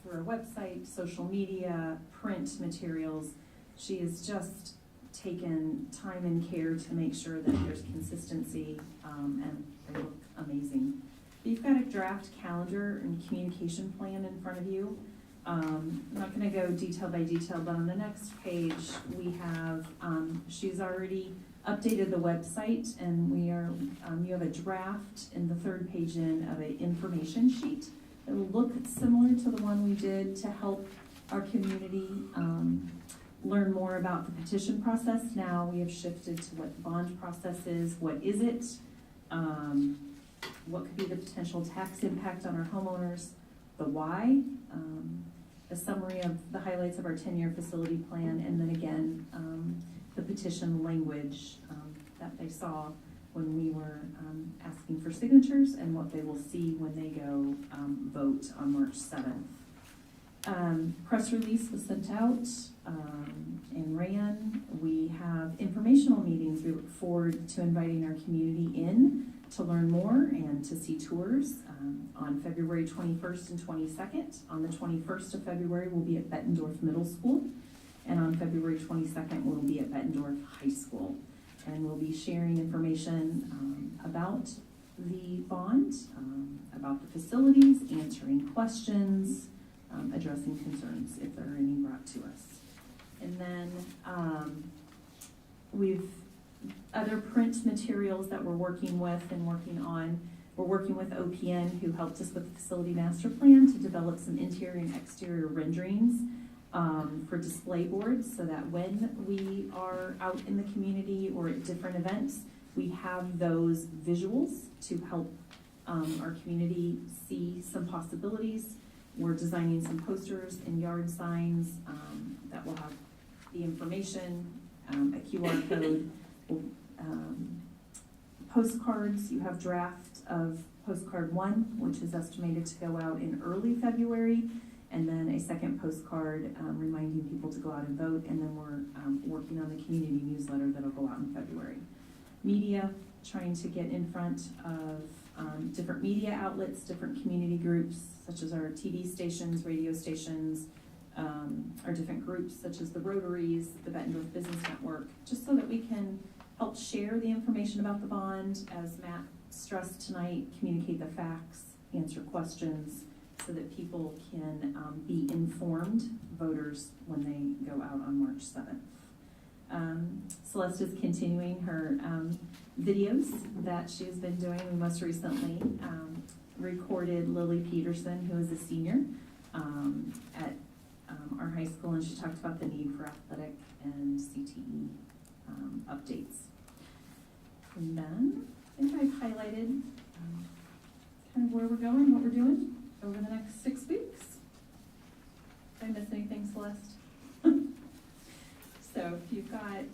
through our website, social media, print materials. She has just taken time and care to make sure that there's consistency, and they look amazing. You've got a draft calendar and communication plan in front of you. I'm not gonna go detail by detail, but on the next page, we have, she's already updated the website, and we are, you have a draft in the third page in of an information sheet. It will look similar to the one we did to help our community learn more about the petition process. Now we have shifted to what the bond process is, what is it, what could be the potential tax impact on our homeowners, the why, a summary of the highlights of our 10-year facility plan, and then again, the petition language that they saw when we were asking for signatures and what they will see when they go vote on March 7th. Press release was sent out and ran. We have informational meetings. We look forward to inviting our community in to learn more and to see tours on February 21st and 22nd. On the 21st of February, we'll be at Bettendorf Middle School, and on February 22nd, we'll be at Bettendorf High School. And we'll be sharing information about the bond, about the facilities, answering questions, addressing concerns if there are any brought to us. And then we've other print materials that we're working with and working on. We're working with OPN, who helped us with the facility master plan, to develop some interior and exterior renderings for display boards, so that when we are out in the community or at different events, we have those visuals to help our community see some possibilities. We're designing some posters and yard signs that will have the information, a QR code, postcards. You have draft of postcard 1, which is estimated to go out in early February, and then a second postcard reminding people to go out and vote, and then we're working on the community newsletter that'll go out in February. Media, trying to get in front of different media outlets, different community groups, such as our TV stations, radio stations, our different groups such as the Rotaries, the Bettendorf Business Network, just so that we can help share the information about the bond, as Matt stressed tonight, communicate the facts, answer questions, so that people can be informed voters when they go out on March 7th. Celeste is continuing her videos that she's been doing. We most recently recorded Lily Peterson, who is a senior at our high school, and she talked about the need for athletic and CTE updates. And then I think I've highlighted kind of where we're going, what we're doing over the next 6 weeks. Did I miss anything, Celeste? So if you've got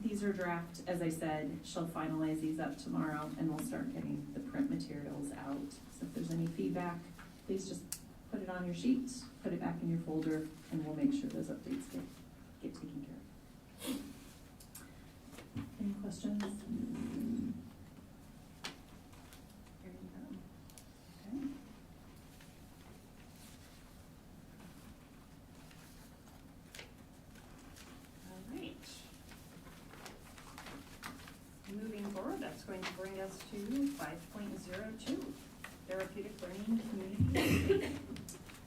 these are draft, as I said, she'll finalize these up tomorrow, and we'll start getting the print materials out. So if there's any feedback, please just put it on your sheet, put it back in your folder, and we'll make sure those updates get taken care of. Any questions? Here you go. Okay. All right. Moving forward, that's going to bring us to 5.02, therapeutic learning community.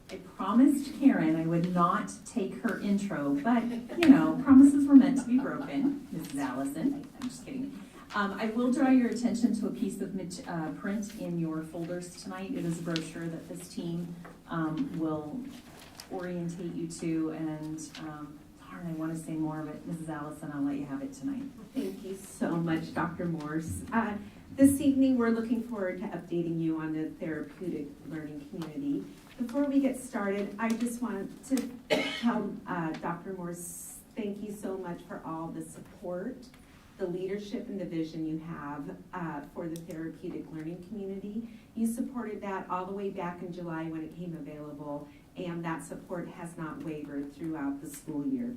I promised Karen I would not take her intro, but, you know, promises were meant to be broken, Mrs. Allison. I'm just kidding. I will draw your attention to a piece of print in your folders tonight. It is a brochure that this team will orientate you to, and darn, I want to say more of it. Mrs. Allison, I'll let you have it tonight. Thank you so much, Dr. Morse. This evening, we're looking forward to updating you on the therapeutic learning community. Before we get started, I just wanted to tell Dr. Morse, thank you so much for all the support, the leadership, and the vision you have for the therapeutic learning community. You supported that all the way back in July when it came available, and that support has not wavered throughout the school year.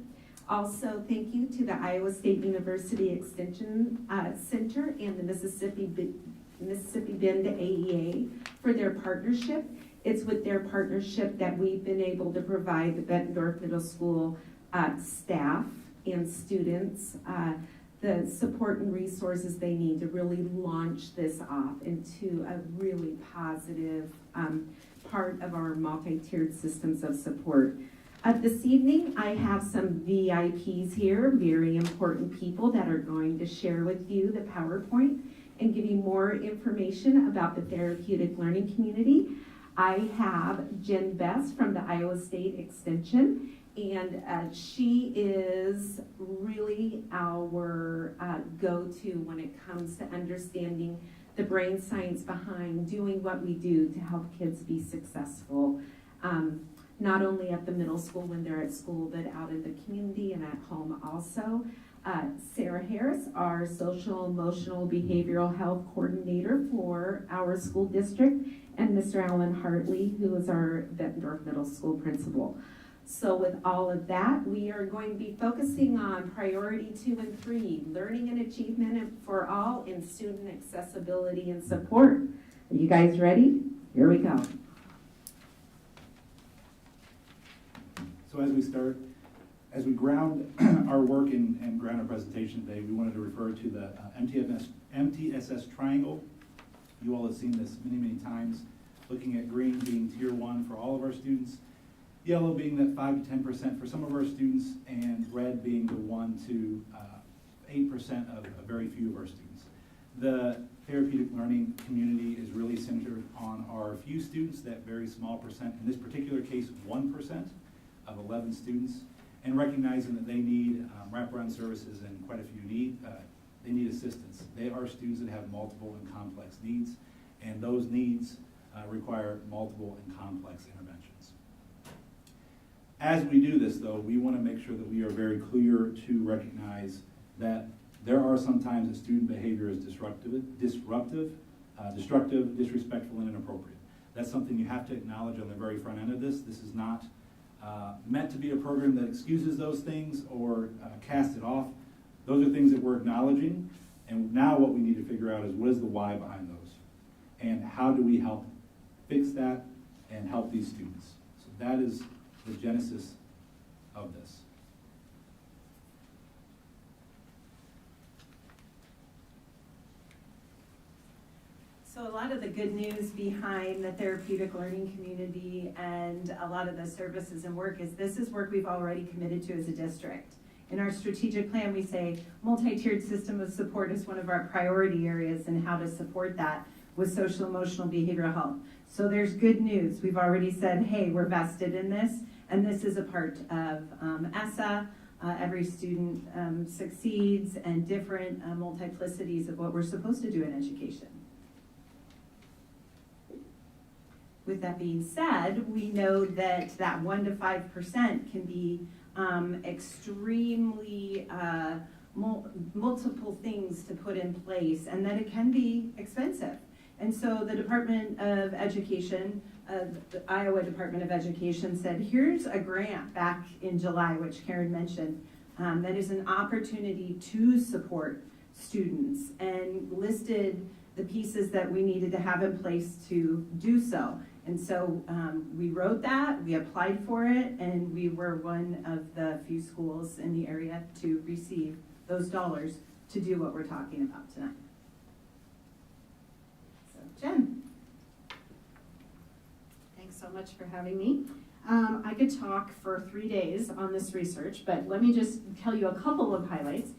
Also, thank you to the Iowa State University Extension Center and the Mississippi Bend AEA for their partnership. It's with their partnership that we've been able to provide the Bettendorf Middle School staff and students the support and resources they need to really launch this off into a really positive part of our multi-tiered systems of support. This evening, I have some VIPs here, very important people that are going to share with you the PowerPoint and give you more information about the therapeutic learning community. I have Jen Best from the Iowa State Extension, and she is really our go-to when it comes to understanding the brain science behind doing what we do to help kids be successful, not only at the middle school when they're at school, but out in the community and at home also. Sarah Harris, our social, emotional, behavioral health coordinator for our school district, and Mr. Alan Hartley, who is our Bettendorf Middle School principal. So with all of that, we are going to be focusing on priority 2 and 3, learning and achievement for all, and student accessibility and support. Are you guys ready? Here we go. So as we start, as we ground our work and ground our presentation today, we wanted to refer to the MTSS triangle. You all have seen this many, many times, looking at green being tier 1 for all of our students, yellow being that 5 to 10% for some of our students, and red being the 1 to 8% of a very few of our students. The therapeutic learning community is really centered on our few students, that very small percent, in this particular case, 1% of 11 students, and recognizing that they need wraparound services and quite a few they need assistance. They are students that have multiple and complex needs, and those needs require multiple and complex interventions. As we do this, though, we want to make sure that we are very clear to recognize that there are sometimes that student behavior is destructive, disrespectful, and inappropriate. That's something you have to acknowledge on the very front end of this. This is not meant to be a program that excuses those things or casts it off. Those are things that we're acknowledging, and now what we need to figure out is what is the why behind those, and how do we help fix that and help these students. So that is the genesis of this. So a lot of the good news behind the therapeutic learning community and a lot of the services and work is this is work we've already committed to as a district. In our strategic plan, we say multi-tiered system of support is one of our priority areas and how to support that with social, emotional, behavioral health. So there's good news. We've already said, hey, we're vested in this, and this is a part of ESSA. Every student succeeds, and different multiplicities of what we're supposed to do in education. With that being said, we know that 1 to 5% can be extremely multiple things to put in place, and that it can be expensive. And so the Department of Education, the Iowa Department of Education said, here's a grant back in July, which Karen mentioned, that is an opportunity to support students, and listed the pieces that we needed to have in place to do so. And so we wrote that, we applied for it, and we were one of the few schools in the area to receive those dollars to do what we're talking about tonight. So, Jen. Thanks so much for having me. I could talk for 3 days on this research, but let me just tell you a couple of highlights.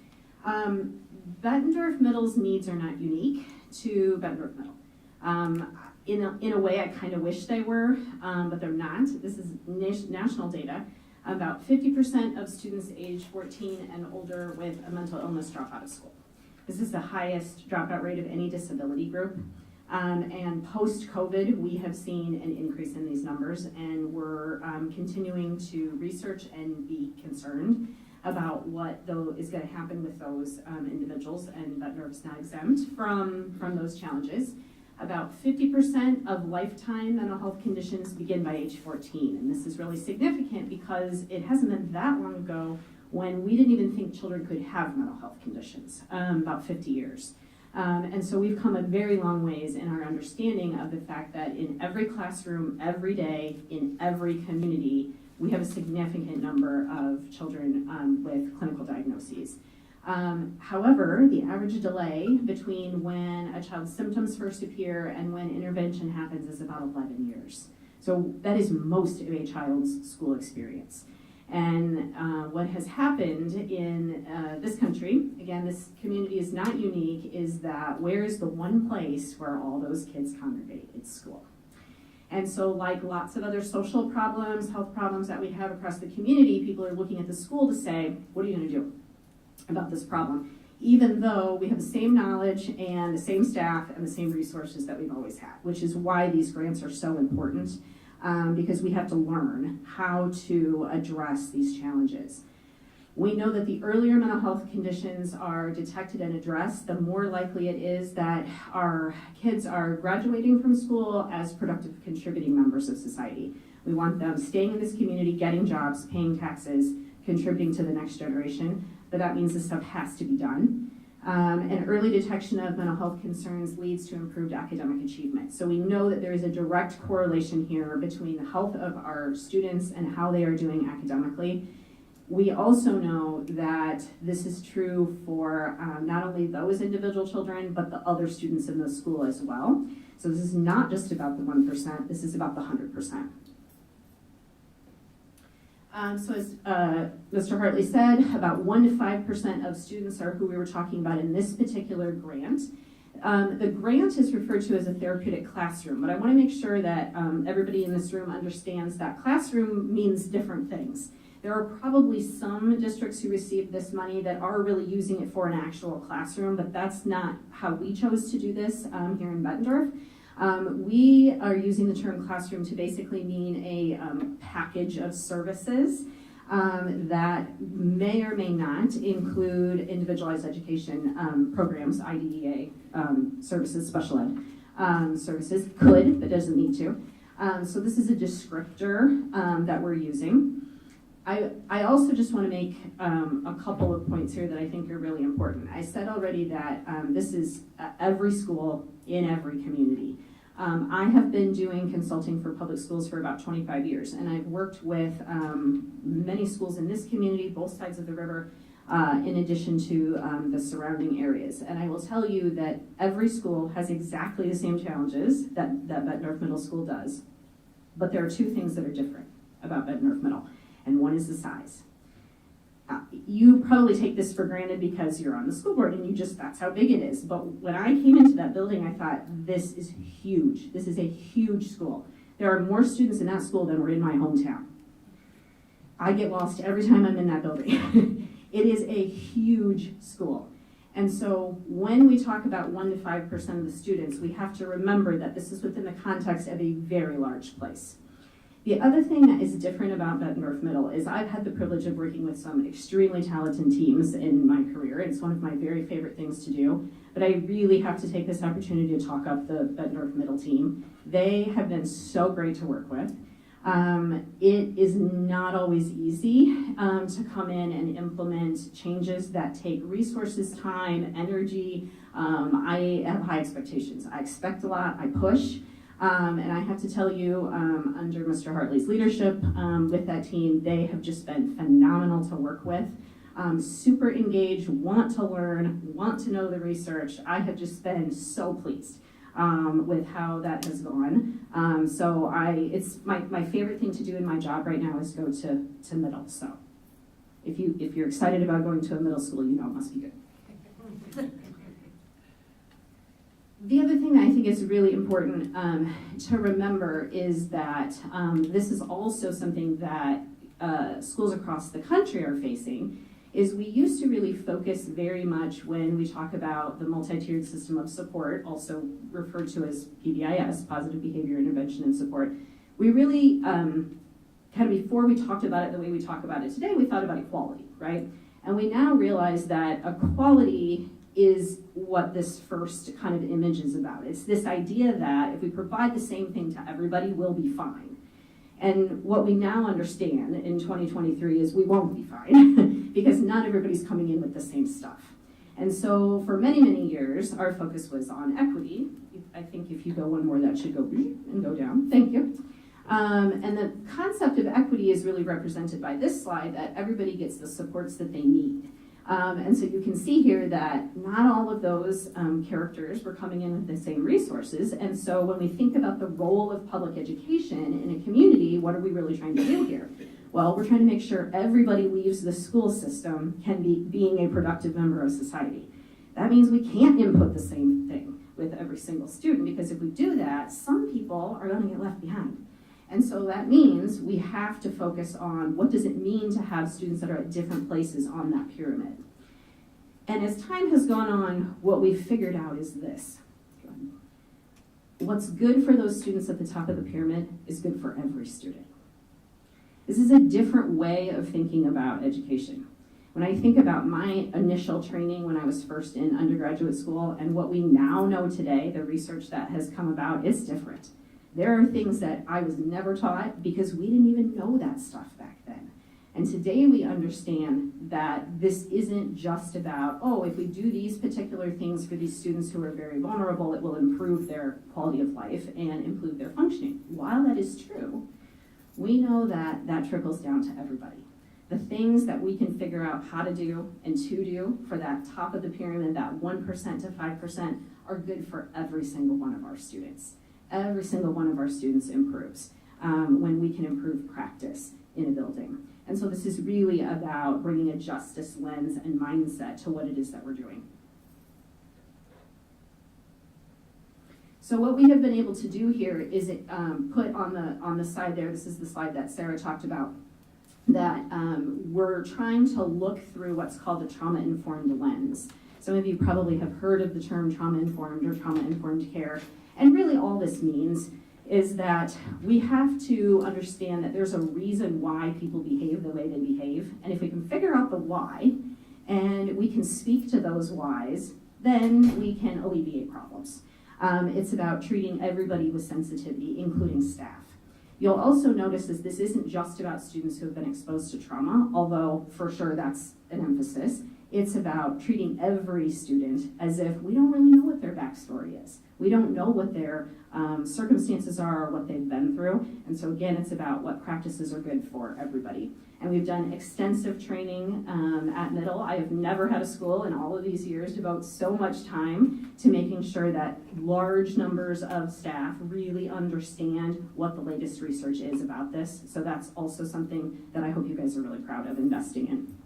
Bettendorf Middle's needs are not unique to Bettendorf Middle. In a way, I kind of wish they were, but they're not. This is national data. About 50% of students age 14 and older with a mental illness drop out of school. This is the highest dropout rate of any disability group. And post-COVID, we have seen an increase in these numbers, and we're continuing to research and be concerned about what is going to happen with those individuals, and Bettendorf's not exempt from those challenges. About 50% of lifetime mental health conditions begin by age 14, and this is really significant because it hasn't been that long ago when we didn't even think children could have mental health conditions, about 50 years. And so we've come a very long ways in our understanding of the fact that in every classroom, every day, in every community, we have a significant number of children with clinical diagnoses. However, the average delay between when a child's symptoms first appear and when intervention happens is about 11 years. So that is most of a child's school experience. And what has happened in this country, again, this community is not unique, is that where is the one place where all those kids congregate? It's school. And so like lots of other social problems, health problems that we have across the community, people are looking at the school to say, what are you going to do about this problem? Even though we have the same knowledge and the same staff and the same resources that we've always had, which is why these grants are so important, because we have to learn how to address these challenges. We know that the earlier mental health conditions are detected and addressed, the more likely it is that our kids are graduating from school as productive contributing members of society. We want them staying in this community, getting jobs, paying taxes, contributing to the next generation, but that means this stuff has to be done. And early detection of mental health concerns leads to improved academic achievement. So we know that there is a direct correlation here between the health of our students and how they are doing academically. We also know that this is true for not only those individual children, but the other students in the school as well. So this is not just about the 1%, this is about the 100%. So as Mr. Hartley said, about 1 to 5% of students are who we were talking about in this particular grant. The grant is referred to as a therapeutic classroom, but I want to make sure that everybody in this room understands that classroom means different things. There are probably some districts who receive this money that are really using it for an actual classroom, but that's not how we chose to do this here in Bettendorf. We are using the term classroom to basically mean a package of services that may or may not include individualized education programs, IDEA services, special ed services. Could, but doesn't need to. So this is a descriptor that we're using. I also just want to make a couple of points here that I think are really important. I said already that this is every school in every community. I have been doing consulting for public schools for about 25 years, and I've worked with many schools in this community, both sides of the river, in addition to the surrounding areas. And I will tell you that every school has exactly the same challenges that Bettendorf Middle School does, but there are two things that are different about Bettendorf Middle, and one is the size. You probably take this for granted because you're on the school board and that's how big it is. But when I came into that building, I thought, this is huge. This is a huge school. There are more students in that school than were in my hometown. I get lost every time I'm in that building. It is a huge school. And so when we talk about 1 to 5% of the students, we have to remember that this is within the context of a very large place. The other thing that is different about Bettendorf Middle is I've had the privilege of working with some extremely talented teams in my career. It's one of my very favorite things to do, but I really have to take this opportunity to talk up the Bettendorf Middle team. They have been so great to work with. It is not always easy to come in and implement changes that take resources, time, energy. I have high expectations. I expect a lot, I push. And I have to tell you, under Mr. Hartley's leadership with that team, they have just been phenomenal to work with. Super engaged, want to learn, want to know the research. I have just been so pleased with how that has gone. So it's my favorite thing to do in my job right now is go to middle. So if you're excited about going to a middle school, you know it must be good. The other thing I think is really important to remember is that this is also something that schools across the country are facing, is we used to really focus very much when we talk about the multi-tiered system of support, also referred to as PBIS, Positive Behavior Intervention and Support. We really, kind of before we talked about it the way we talk about it today, we thought about equality, right? And we now realize that equality is what this first kind of image is about. It's this idea that if we provide the same thing to everybody, we'll be fine. And what we now understand in 2023 is we won't be fine because not everybody's coming in with the same stuff. And so for many, many years, our focus was on equity. I think if you go one more, that should go and go down. Thank you. And the concept of equity is really represented by this slide, that everybody gets the supports that they need. And so you can see here that not all of those characters were coming in with the same resources. And so when we think about the role of public education in a community, what are we really trying to do here? Well, we're trying to make sure everybody leaves the school system being a productive member of society. That means we can't input the same thing with every single student, because if we do that, some people are going to get left behind. And so that means we have to focus on what does it mean to have students that are at different places on that pyramid. And as time has gone on, what we've figured out is this. What's good for those students at the top of the pyramid is good for every student. This is a different way of thinking about education. When I think about my initial training when I was first in undergraduate school and what we now know today, the research that has come about, it's different. There are things that I was never taught because we didn't even know that stuff back then. And today we understand that this isn't just about, oh, if we do these particular things for these students who are very vulnerable, it will improve their quality of life and improve their functioning. While that is true, we know that that trickles down to everybody. The things that we can figure out how to do and to do for that top of the pyramid, that 1% to 5%, are good for every single one of our students. Every single one of our students improves when we can improve practice in a building. And so this is really about bringing a justice lens and mindset to what it is that we're doing. So what we have been able to do here is put on the side there, this is the slide that Sarah talked about, that we're trying to look through what's called the trauma-informed lens. Some of you probably have heard of the term trauma-informed or trauma-informed care. And really all this means is that we have to understand that there's a reason why people behave the way they behave. And if we can figure out the why, and we can speak to those whys, then we can alleviate problems. It's about treating everybody with sensitivity, including staff. You'll also notice that this isn't just about students who have been exposed to trauma, although for sure that's an emphasis. It's about treating every student as if we don't really know what their backstory is. We don't know what their circumstances are or what they've been through. And so again, it's about what practices are good for everybody. And we've done extensive training at Middle. I have never had a school in all of these years devote so much time to making sure that large numbers of staff really understand what the latest research is about this. So that's also something that I hope you guys are really proud of investing in.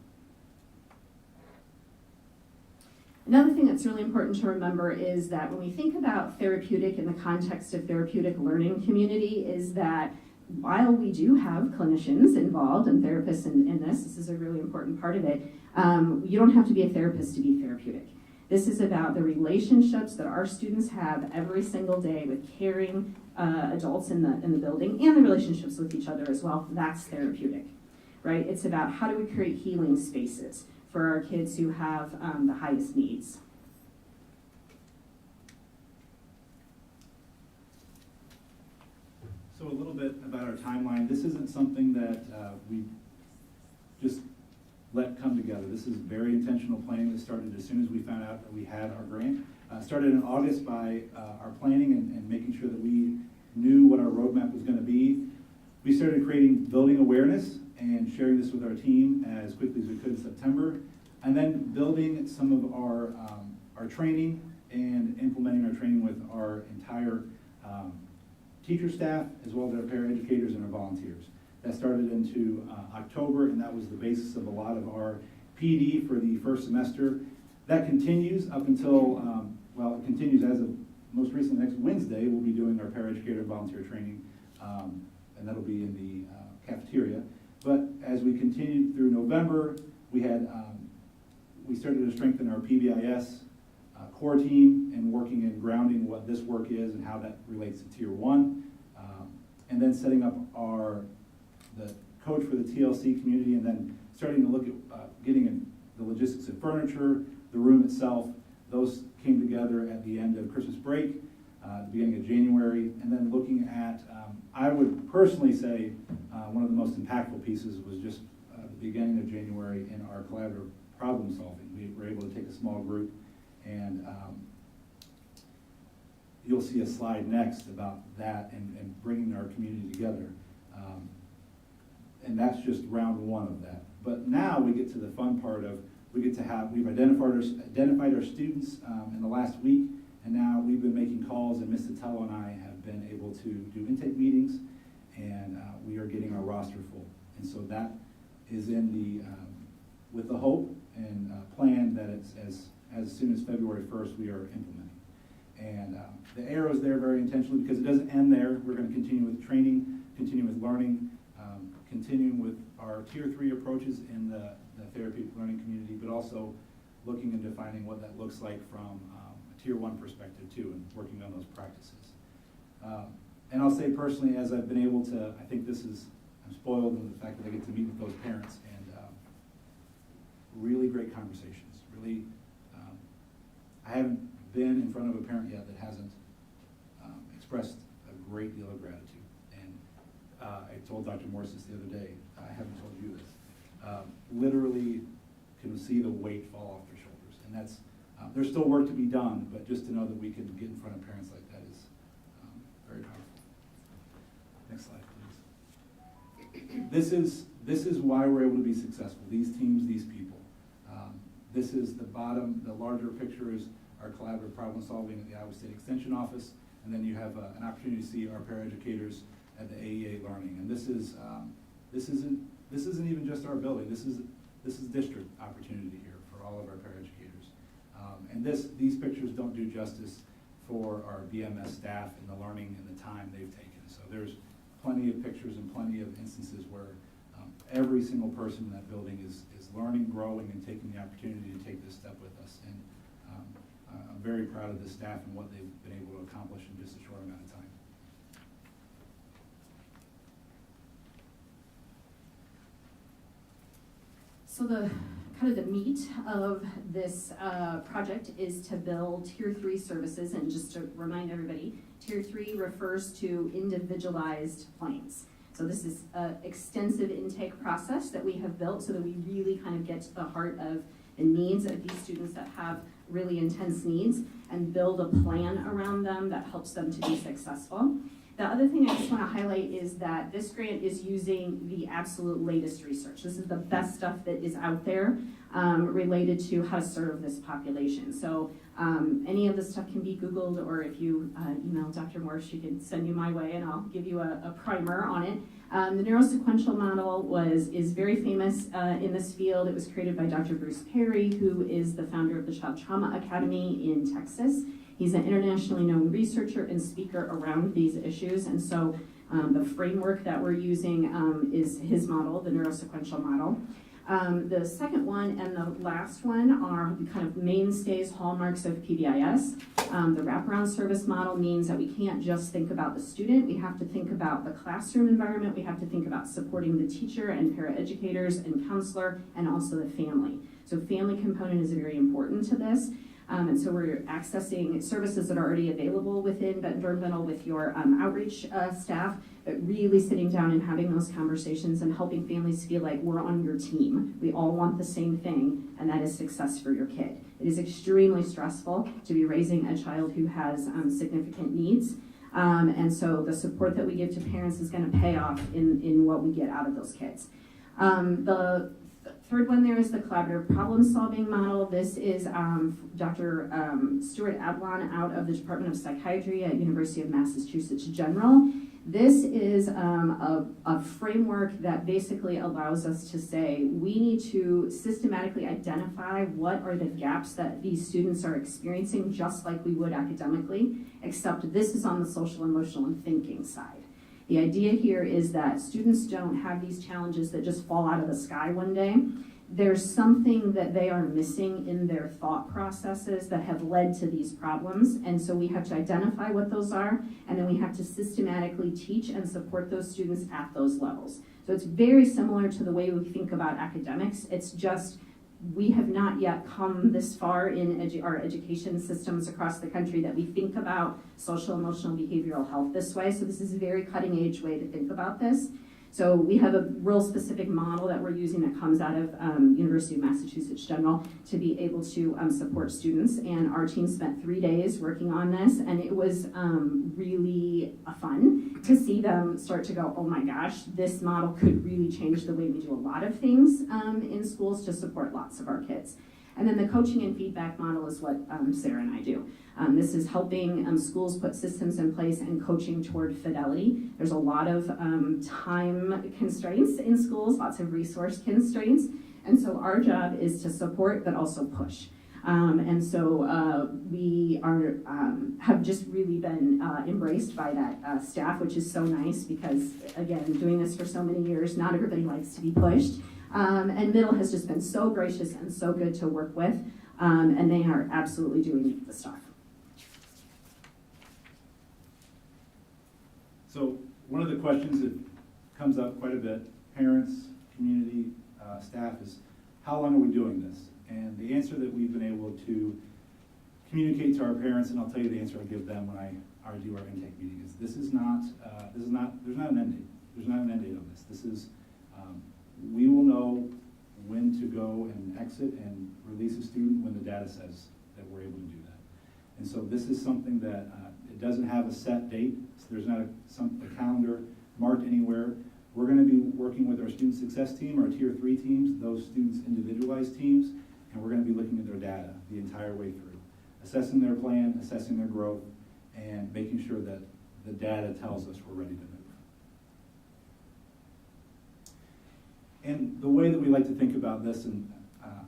Another thing that's really important to remember is that when we think about therapeutic in the context of therapeutic learning community is that while we do have clinicians involved and therapists in this is a really important part of it, you don't have to be a therapist to be therapeutic. This is about the relationships that our students have every single day with caring adults in the building and the relationships with each other as well. That's therapeutic, right? It's about how do we create healing spaces for our kids who have the highest needs. So a little bit about our timeline. This isn't something that we just let come together. This is very intentional planning that started as soon as we found out that we had our grant. Started in August by our planning and making sure that we knew what our roadmap was going to be. We started creating building awareness and sharing this with our team as quickly as we could in September, and then building some of our training and implementing our training with our entire teacher staff, as well as our paraeducators and our volunteers. That started into October, and that was the basis of a lot of our PD for the first semester. That continues up until, well, it continues as of most recent next Wednesday. We'll be doing our paraeducator volunteer training, and that'll be in the cafeteria. But as we continued through November, we had we started to strengthen our PBIS core team and working and grounding what this work is and how that relates to Tier 1, and then setting up the coach for the TLC community, and then starting to look at getting in the logistics of furniture, the room itself. Those came together at the end of Christmas break, the beginning of January, and then looking at, I would personally say, one of the most impactful pieces was just the beginning of January in our collaborative problem solving. We were able to take a small group, and you'll see a slide next about that and bringing our community together. And that's just round one of that. But now we get to the fun part of, we've identified our students in the last week, and now we've been making calls, and Ms. Sotelo and I have been able to do intake meetings, and we are getting our roster full. And so that is in the, with the hope and plan that it's as soon as February 1st we are implementing. And the arrow is there very intentionally because it doesn't end there. We're going to continue with training, continue with learning, continuing with our Tier 3 approaches in the therapeutic learning community, but also looking and defining what that looks like from a Tier 1 perspective too, and working on those practices. And I'll say personally, as I've been able to, I think I'm spoiled in the fact that I get to meet with those parents, and really great conversations. Really, I haven't been in front of a parent yet that hasn't expressed a great deal of gratitude. And I told Dr. Morris this the other day, I haven't told you this, literally can see the weight fall off their shoulders. And that's, there's still work to be done, but just to know that we can get in front of parents like that is very powerful. Next slide, please. This is this is why we're able to be successful, these teams, these people. This is the bottom, the larger picture is our collaborative problem solving at the Iowa State Extension Office, and then you have an opportunity to see our paraeducators at the AEA Learning. And this isn't even just our building, this is district opportunity here for all of our paraeducators. And these pictures don't do justice for our BMS staff and the learning and the time they've taken. So there's plenty of pictures and plenty of instances where every single person in that building is learning, growing, and taking the opportunity to take this step with us. And I'm very proud of the staff and what they've been able to accomplish in just a short amount of time. So the kind of the meat of this project is to build Tier 3 services, and just to remind everybody, Tier 3 refers to individualized plans. So this is an extensive intake process that we have built so that we really kind of get to the heart of the needs of these students that have really intense needs and build a plan around them that helps them to be successful. The other thing I just want to highlight is that this grant is using the absolute latest research. This is the best stuff that is out there related to how to serve this population. So any of this stuff can be Googled, or if you email Dr. Morse, she can send you my way and I'll give you a primer on it. The neurosequential model is very famous in this field. It was created by Dr. Bruce Perry, who is the founder of the Child Trauma Academy in Texas. He's an internationally known researcher and speaker around these issues, and so the framework that we're using is his model, the neurosequential model. The second one and the last one are kind of mainstays, hallmarks of PBIS. The wraparound service model means that we can't just think about the student, we have to think about the classroom environment, we have to think about supporting the teacher and paraeducators and counselor, and also the family. So family component is very important to this. And so we're accessing services that are already available within Bettendorf Middle with your outreach staff, but really sitting down and having those conversations and helping families feel like we're on your team. We all want the same thing, and that is success for your kid. It is extremely stressful to be raising a child who has significant needs. And so the support that we give to parents is going to pay off in what we get out of those kids. The third one there is the collaborative problem-solving model. This is Dr. Stuart Ablon out of the Department of Psychiatry at University of Massachusetts General. This is a framework that basically allows us to say we need to systematically identify what are the gaps that these students are experiencing, just like we would academically, except this is on the social, emotional, and thinking side. The idea here is that students don't have these challenges that just fall out of the sky one day. There's something that they are missing in their thought processes that have led to these problems. And so we have to identify what those are, and then we have to systematically teach and support those students at those levels. So it's very similar to the way we think about academics. It's just we have not yet come this far in our education systems across the country that we think about social, emotional, behavioral health this way. So this is a very cutting edge way to think about this. So we have a real specific model that we're using that comes out of University of Massachusetts General to be able to support students. And our team spent 3 days working on this, and it was really fun to see them start to go, oh my gosh, this model could really change the way we do a lot of things in schools to support lots of our kids. And then the coaching and feedback model is what Sarah and I do. This is helping schools put systems in place and coaching toward fidelity. There's a lot of time constraints in schools, lots of resource constraints. And so our job is to support, but also push. And so we have just really been embraced by that staff, which is so nice because, again, doing this for so many years, not everybody likes to be pushed. And Middle has just been so gracious and so good to work with, and they are absolutely doing the stuff. So one of the questions that comes up quite a bit, parents, community, staff, is how long are we doing this? And the answer that we've been able to communicate to our parents, and I'll tell you the answer I give them when I do our intake meeting, is there's not an end date. There's not an end date on this. This is, we will know when to go and exit and release a student when the data says that we're able to do that. And so this is something that it doesn't have a set date. So there's not a calendar marked anywhere. We're gonna be working with our student success team, our tier 3 teams, those students' individualized teams, and we're gonna be looking at their data the entire way through, assessing their plan, assessing their growth, and making sure that the data tells us we're ready to move. And the way that we like to think about this, and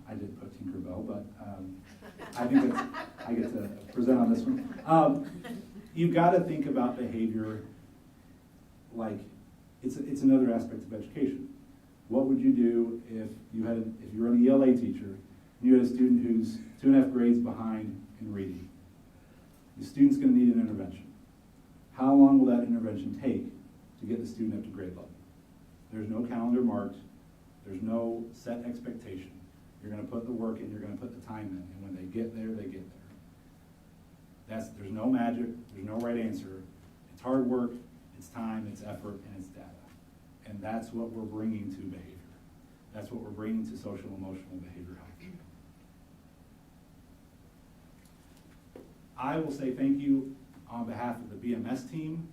I did put Tinkerbell, but I think I get to present on this one. You've got to think about behavior like it's another aspect of education. What would you do if you were an ELA teacher and you had a student who's 2.5 grades behind in reading? The student's going to need an intervention. How long will that intervention take to get the student up to grade level? There's no calendar marked. There's no set expectation. You're going to put the work in, you're going to put the time in, and when they get there, they get there. There's no magic, there's no right answer. It's hard work, it's time, it's effort, and it's data. And that's what we're bringing to behavior. That's what we're bringing to social emotional behavior health. I will say thank you on behalf of the BMS team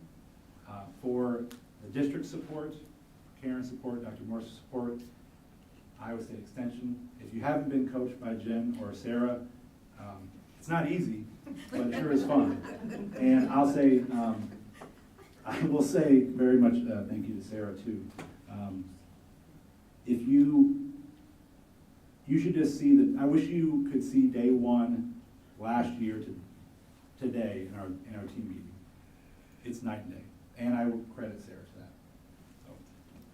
for the district support, Karen's support, Dr. Morse's support, Iowa State Extension. If you haven't been coached by Jen or Sarah, it's not easy, but it sure is fun. And I will say very much thank you to Sarah too. If you should just see that, I wish you could see day one last year to today in our team meeting. It's night and day. And I will credit Sarah for that. So,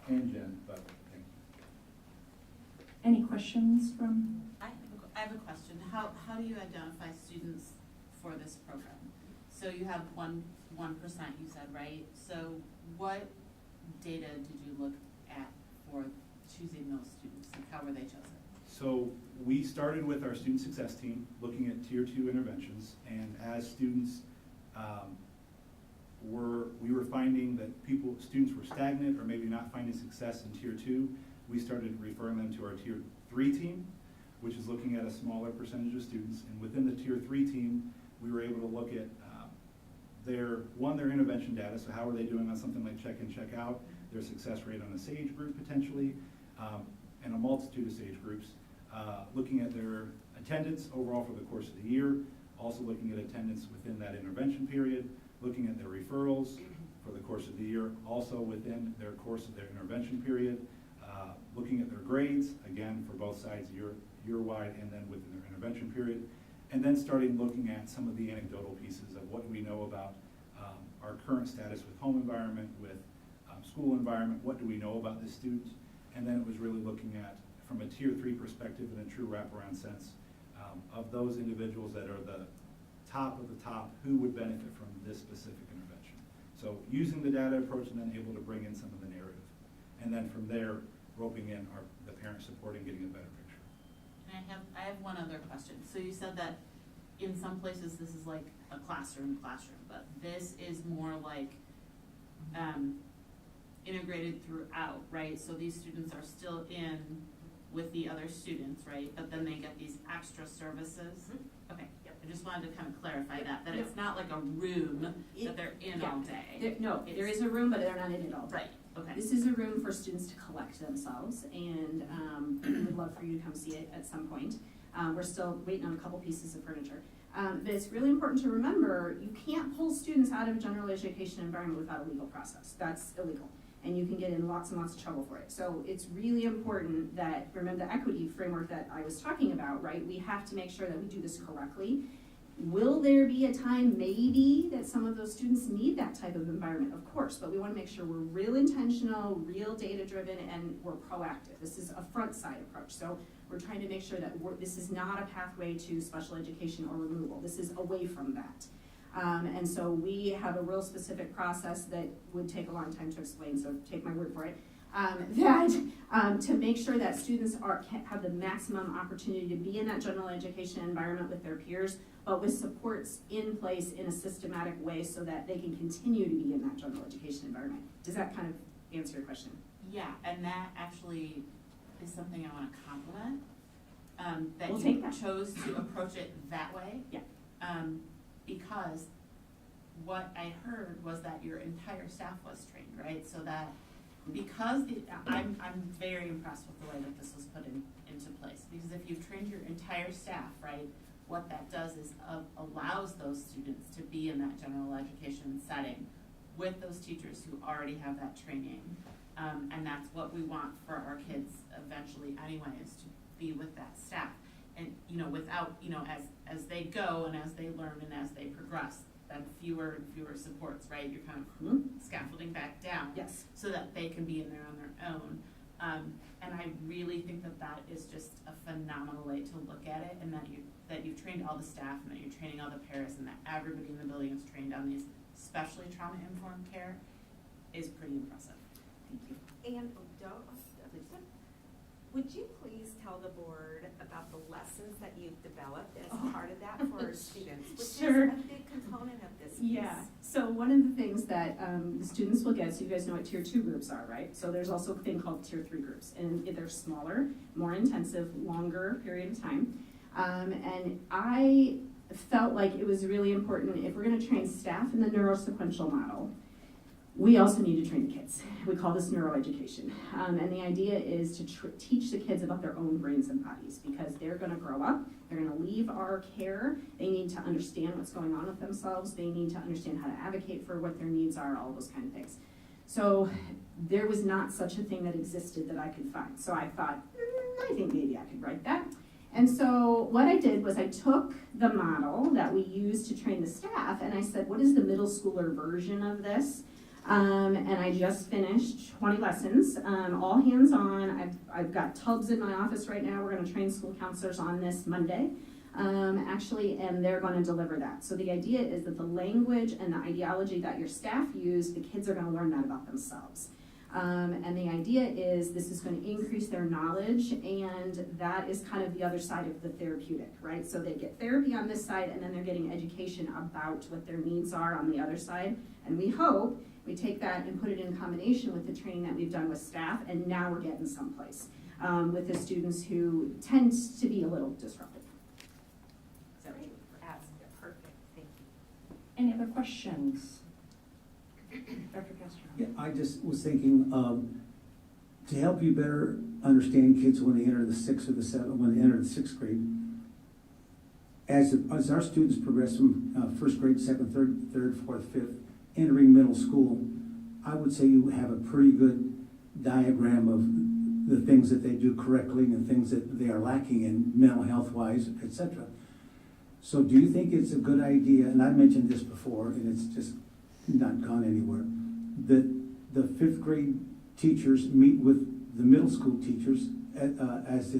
and Jen, but thank you. Any questions from? I have a question. How do you identify students for this program? So you have 1%, you said, right? So what data did you look at for choosing those students? Like how were they chosen? So we started with our student success team, looking at tier 2 interventions, and as students we were finding that students were stagnant or maybe not finding success in tier 2, we started referring them to our tier 3 team, which is looking at a smaller percentage of students. And within the tier 3 team, we were able to look at their intervention data, so how are they doing on something like check-in, check-out, their success rate on a SAGE group potentially, and a multitude of SAGE groups, looking at their attendance overall for the course of the year, also looking at attendance within that intervention period, looking at their referrals for the course of the year, also within their course of their intervention period, looking at their grades, again, for both sides, year-wide and then within their intervention period, and then starting looking at some of the anecdotal pieces of what we know about our current status with home environment, with school environment, what do we know about this student, and then it was really looking at, from a tier 3 perspective in a true wraparound sense, of those individuals that are the top of the top, who would benefit from this specific intervention. So using the data approach and then able to bring in some of the narrative. And then from there, roping in the parent support and getting a better picture. And I have one other question. So you said that in some places this is like a classroom, but this is more like integrated throughout, right? So these students are still in with the other students, right? But then they get these extra services. Okay, I just wanted to kind of clarify that it's not like a room that they're in all day. There is a room, but they're not in it all day. Right, okay. This is a room for students to collect themselves, and we would love for you to come see it at some point. We're still waiting on a couple pieces of furniture. But it's really important to remember, you can't pull students out of a general education environment without a legal process. That's illegal, and you can get in lots and lots of trouble for it. So it's really important that, remember the equity framework that I was talking about, right? We have to make sure that we do this correctly. Will there be a time, maybe, that some of those students need that type of environment? Of course, but we want to make sure we're real intentional, real data-driven, and we're proactive. This is a front-side approach. So we're trying to make sure that this is not a pathway to special education or removal. This is away from that. And so we have a real specific process that would take a long time to explain, so take my word for it. To make sure that students have the maximum opportunity to be in that general education environment with their peers, but with supports in place in a systematic way so that they can continue to be in that general education environment. Does that kind of answer your question? Yeah, and that actually is something I want to compliment. That We'll you take that. chose to approach it that way. Yeah. Because what I heard was that your entire staff was trained, right? So that because I'm very impressed with the way that this was put into place, because if you've trained your entire staff, right, what that does is allows those students to be in that general education setting with those teachers who already have that training. And that's what we want for our kids eventually anyway, is to be with that staff. And, without, as they go and as they learn and as they progress, then fewer and fewer supports, right? You're kind of scaffolding back down. Yes. So that they can be in there on their own. And I really think that is just a phenomenal way to look at it, and that you've trained all the staff, and that you're training all the paras, and that everybody in the building is trained on these, especially trauma-informed care, is pretty impressive. Thank you. And would you please tell the board about the lessons that you've developed as part of that for our students, which Sure. is a big component of this piece? Yeah, so one of the things that the students will get, so you guys know what tier 2 groups are, right? So there's also a thing called tier 3 groups, and they're smaller, more intensive, longer period of time. And I felt like it was really important, if we're gonna train staff in the neurosequential model, we also need to train the kids. We call this neuroeducation. And the idea is to teach the kids about their own brains and bodies, because they're gonna grow up, they're gonna leave our care, they need to understand what's going on with themselves, they need to understand how to advocate for what their needs are, all those kind of things. So there was not such a thing that existed that I could find. So I thought, I think maybe I could write that. And so what I did was I took the model that we used to train the staff, and I said, what is the middle schooler version of this? And I just finished 20 lessons, all hands-on. I've got tubs in my office right now. We're going to train school counselors on this Monday, actually, and they're going to deliver that. So the idea is that the language and the ideology that your staff use, the kids are going to learn that about themselves. And the idea is this is going to increase their knowledge, and that is kind of the other side of the therapeutic, right? So they get therapy on this side, and then they're getting education about what their needs are on the other side. And we hope we take that and put it in combination with the training that we've done with staff, and now we're getting someplace with the students who tend to be a little disruptive. So, perfect, thank you. Any other questions? Dr. Castro? Yeah, I just was thinking, to help you better understand kids when they enter the 6th or the 7th, when they enter the 6th grade, as our students progress from 1st grade, 2nd, 3rd, 4th, 5th, entering middle school, I would say you have a pretty good diagram of the things that they do correctly and the things that they are lacking in mental health-wise, etc. So do you think it's a good idea, and I mentioned this before, and it's just not gone anywhere, that the 5th grade teachers meet with the middle school teachers as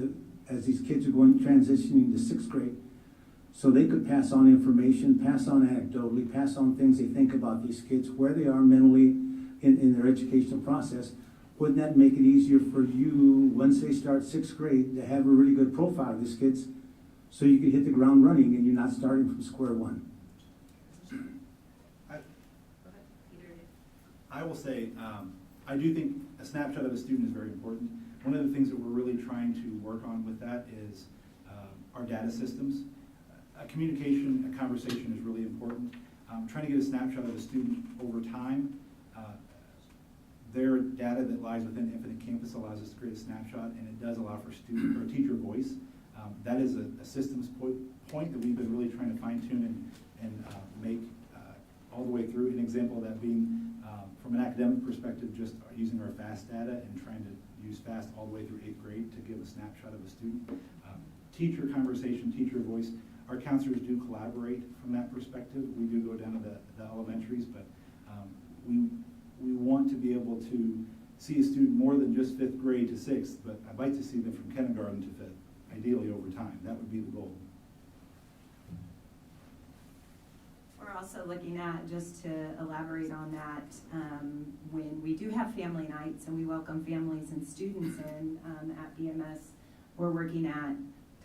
these kids are transitioning to 6th grade, so they could pass on information, pass on anecdotally, pass on things they think about these kids, where they are mentally in their educational process. Wouldn't that make it easier for you, once they start 6th grade, to have a really good profile of these kids, so you could hit the ground running and you're not starting from square one? I will say, I do think a snapshot of a student is very important. One of the things that we're really trying to work on with that is our data systems. Communication, a conversation is really important. Trying to get a snapshot of a student over time. Their data that lies within Infinite Campus allows us to create a snapshot, and it does allow for student or teacher voice. That is a systems point that we've been really trying to fine tune and make all the way through. An example of that being, from an academic perspective, just using our FAST data and trying to use FAST all the way through 8th grade to give a snapshot of a student. Teacher conversation, teacher voice. Our counselors do collaborate from that perspective. We do go down to the elementaries, but we want to be able to see a student more than just 5th grade to 6th, but I'd like to see them from kindergarten to 5th, ideally over time. That would be the goal. We're also looking at, just to elaborate on that, when we do have family nights and we welcome families and students in at BMS, we're working at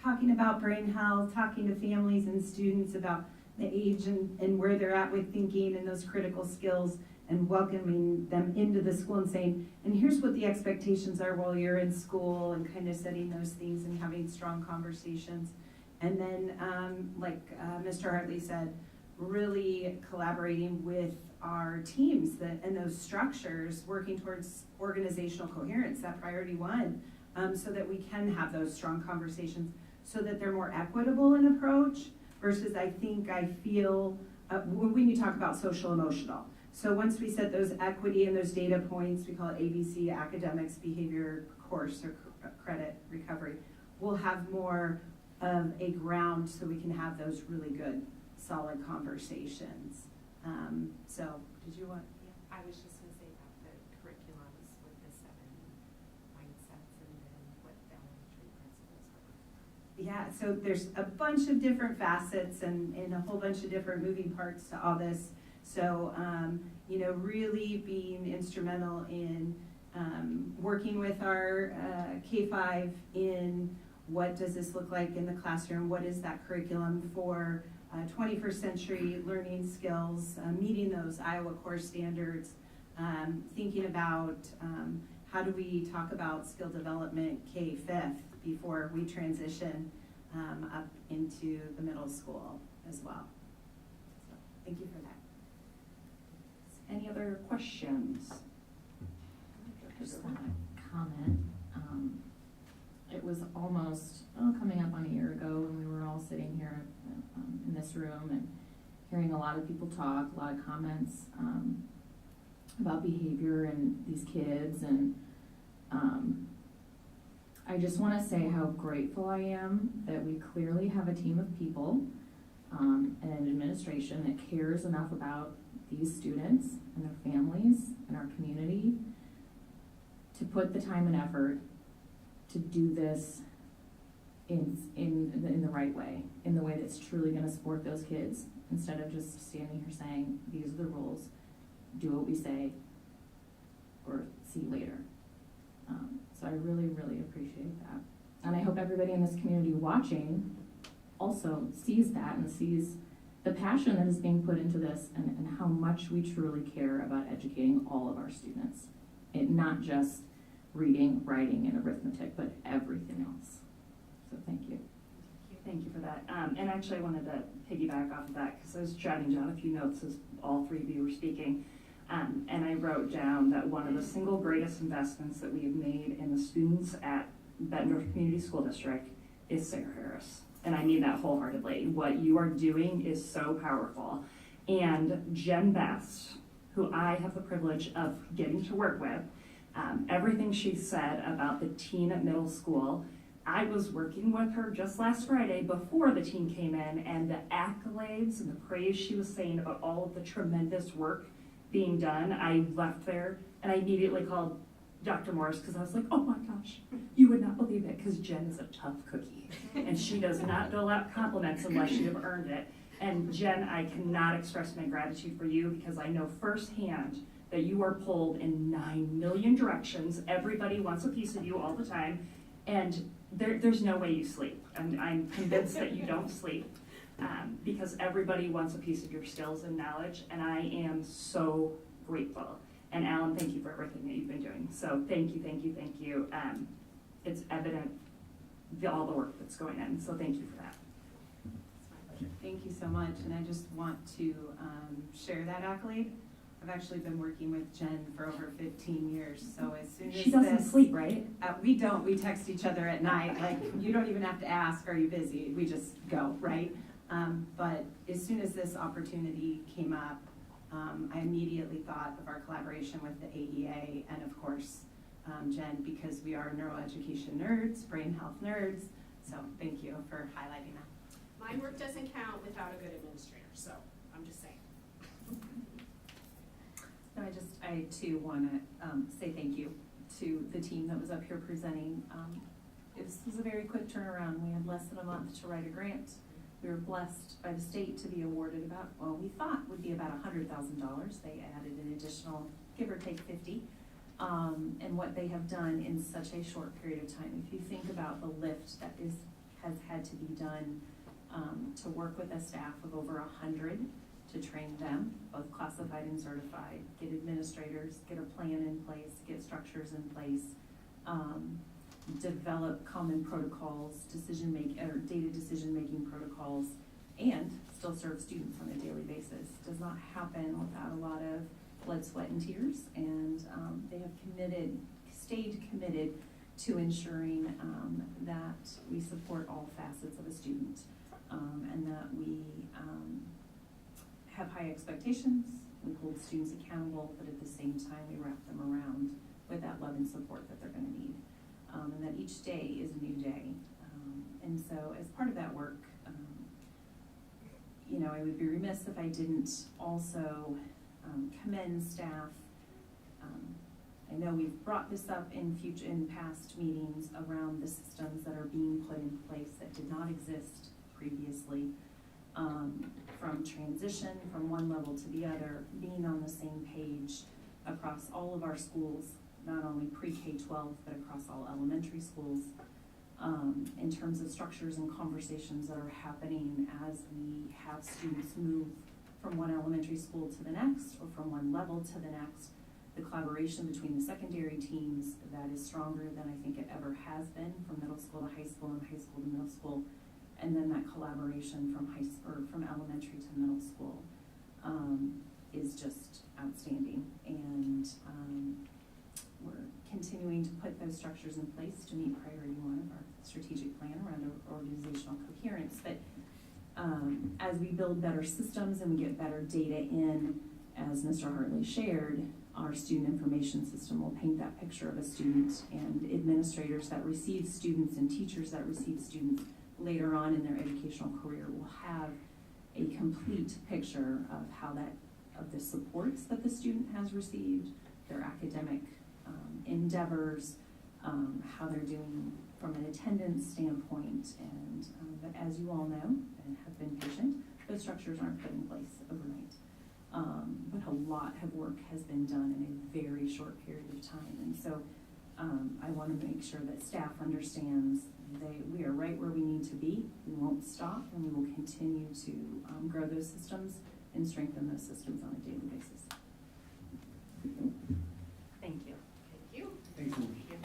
talking about brain health, talking to families and students about the age and where they're at with thinking and those critical skills, and welcoming them into the school and saying, and here's what the expectations are while you're in school, and kind of setting those things and having strong conversations. And then, like Mr. Hartley said, really collaborating with our teams and those structures, working towards organizational coherence, that priority one, so that we can have those strong conversations, so that they're more equitable in approach versus I feel, when you talk about social emotional. So once we set those equity and those data points, we call it ABC, academics, behavior, course, or credit recovery, we'll have more of a ground so we can have those really good, solid conversations. So, did you want? I was just gonna say about the curriculums with the 7 mindsets and then what the elementary principles were. Yeah, so there's a bunch of different facets and a whole bunch of different moving parts to all this. So, really being instrumental in working with our K-5 in what does this look like in the classroom, what is that curriculum for 21st century learning skills, meeting those Iowa core standards, thinking about how do we talk about skill development K-5 before we transition up into the middle school as well. So, thank you for that. Any other questions? I just want to comment. It was almost coming up on a year ago when we were all sitting here in this room and hearing a lot of people talk, a lot of comments about behavior and these kids. And I just want to say how grateful I am that we clearly have a team of people and an administration that cares enough about these students and their families and our community to put the time and effort to do this in the right way, in the way that's truly going to support those kids, instead of just standing here saying, these are the rules, do what we say, or see you later. So I really, really appreciate that. And I hope everybody in this community watching also sees that and sees the passion that is being put into this and how much we truly care about educating all of our students. Not just reading, writing, and arithmetic, but everything else. So thank you. Thank you for that. And actually I wanted to piggyback off of that because I was jotting down a few notes as all three of you were speaking. And I wrote down that one of the single greatest investments that we have made in the students at Bettendorf Community School District is Sarah Harris. And I mean that wholeheartedly. What you are doing is so powerful. And Jen Best, who I have the privilege of getting to work with, everything she said about the teen at middle school, I was working with her just last Friday before the team came in, and the accolades and the praise she was saying about all of the tremendous work being done, I left there and I immediately called Dr. Morris because I was like, oh my gosh, you would not believe it, because Jen is a tough cookie and she does not dole out compliments unless you have earned it. And Jen, I cannot express my gratitude for you because I know firsthand that you are pulled in 9 million directions. Everybody wants a piece of you all the time, and there's no way you sleep. I'm convinced that you don't sleep because everybody wants a piece of your skills and knowledge, and I am so grateful. And Alan, thank you for everything that you've been doing. So thank you, thank you, thank you. It's evident all the work that's going in, so thank you for that. Thank you so much, and I just want to share that accolade. I've actually been working with Jen for over 15 years, so as soon as She doesn't sleep, right? We don't. We text each other at night. Like, you don't even have to ask, are you busy? We just go, right? But as soon as this opportunity came up, I immediately thought of our collaboration with the AEA and, of course, Jen, because we are neuroeducation nerds, brain health nerds. So thank you for highlighting that. My work doesn't count without a good administrator, so I'm just saying. No, I too want to say thank you to the team that was up here presenting. This was a very quick turnaround. We had less than a month to write a grant. We were blessed by the state to be awarded about, well, we thought would be about $100,000. They added an additional, give or take 50. And what they have done in such a short period of time. If you think about the lift that has had to be done to work with a staff of over 100 to train them, both classified and certified, get administrators, get a plan in place, get structures in place, develop common protocols, data decision-making protocols, and still serve students on a daily basis. Does not happen without a lot of blood, sweat, and tears, and they have stayed committed to ensuring that we support all facets of a student, and that we have high expectations, we hold students accountable, but at the same time we wrap them around with that love and support that they're going to need, and that each day is a new day. And so as part of that work, you know, I would be remiss if I didn't also commend staff. I know we've brought this up in past meetings around the systems that are being put in place that did not exist previously, from transition from one level to the other, being on the same page across all of our schools, not only pre-K-12, but across all elementary schools, in terms of structures and conversations that are happening as we have students move from one elementary school to the next, or from one level to the next. The collaboration between the secondary teams, that is stronger than I think it ever has been, from middle school to high school and high school to middle school. And then that collaboration from from elementary to middle school is just outstanding. And we're continuing to put those structures in place to meet priority one of our strategic plan around organizational coherence. But as we build better systems and we get better data in, as Mr. Hartley shared, our student information system will paint that picture of a student, and administrators that receive students and teachers that receive students later on in their educational career will have a complete picture of of the supports that the student has received, their academic endeavors, how they're doing from an attendance standpoint. And but as you all know and have been patient, those structures aren't put in place overnight. But a lot of work has been done in a very short period of time. And so I want to make sure that staff understands we are right where we need to be. We won't stop, and we will continue to grow those systems and strengthen those systems on a daily basis. Thank you. Thank you. Thank you.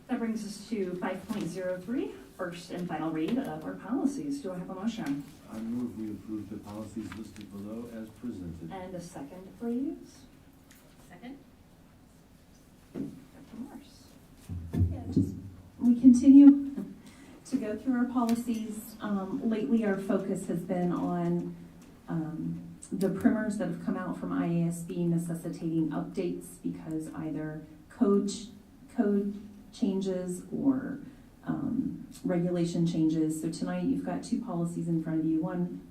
That brings us to 5.03, first and final read of our policies. Do I have a motion? I move we approve the policies listed below as presented. And a second, please. Second? Dr. Morse. Yeah, we continue to go through our policies. Lately, our focus has been on the primers that have come out from IASB necessitating updates because either code changes or regulation changes. So tonight you've got two policies in front of you. One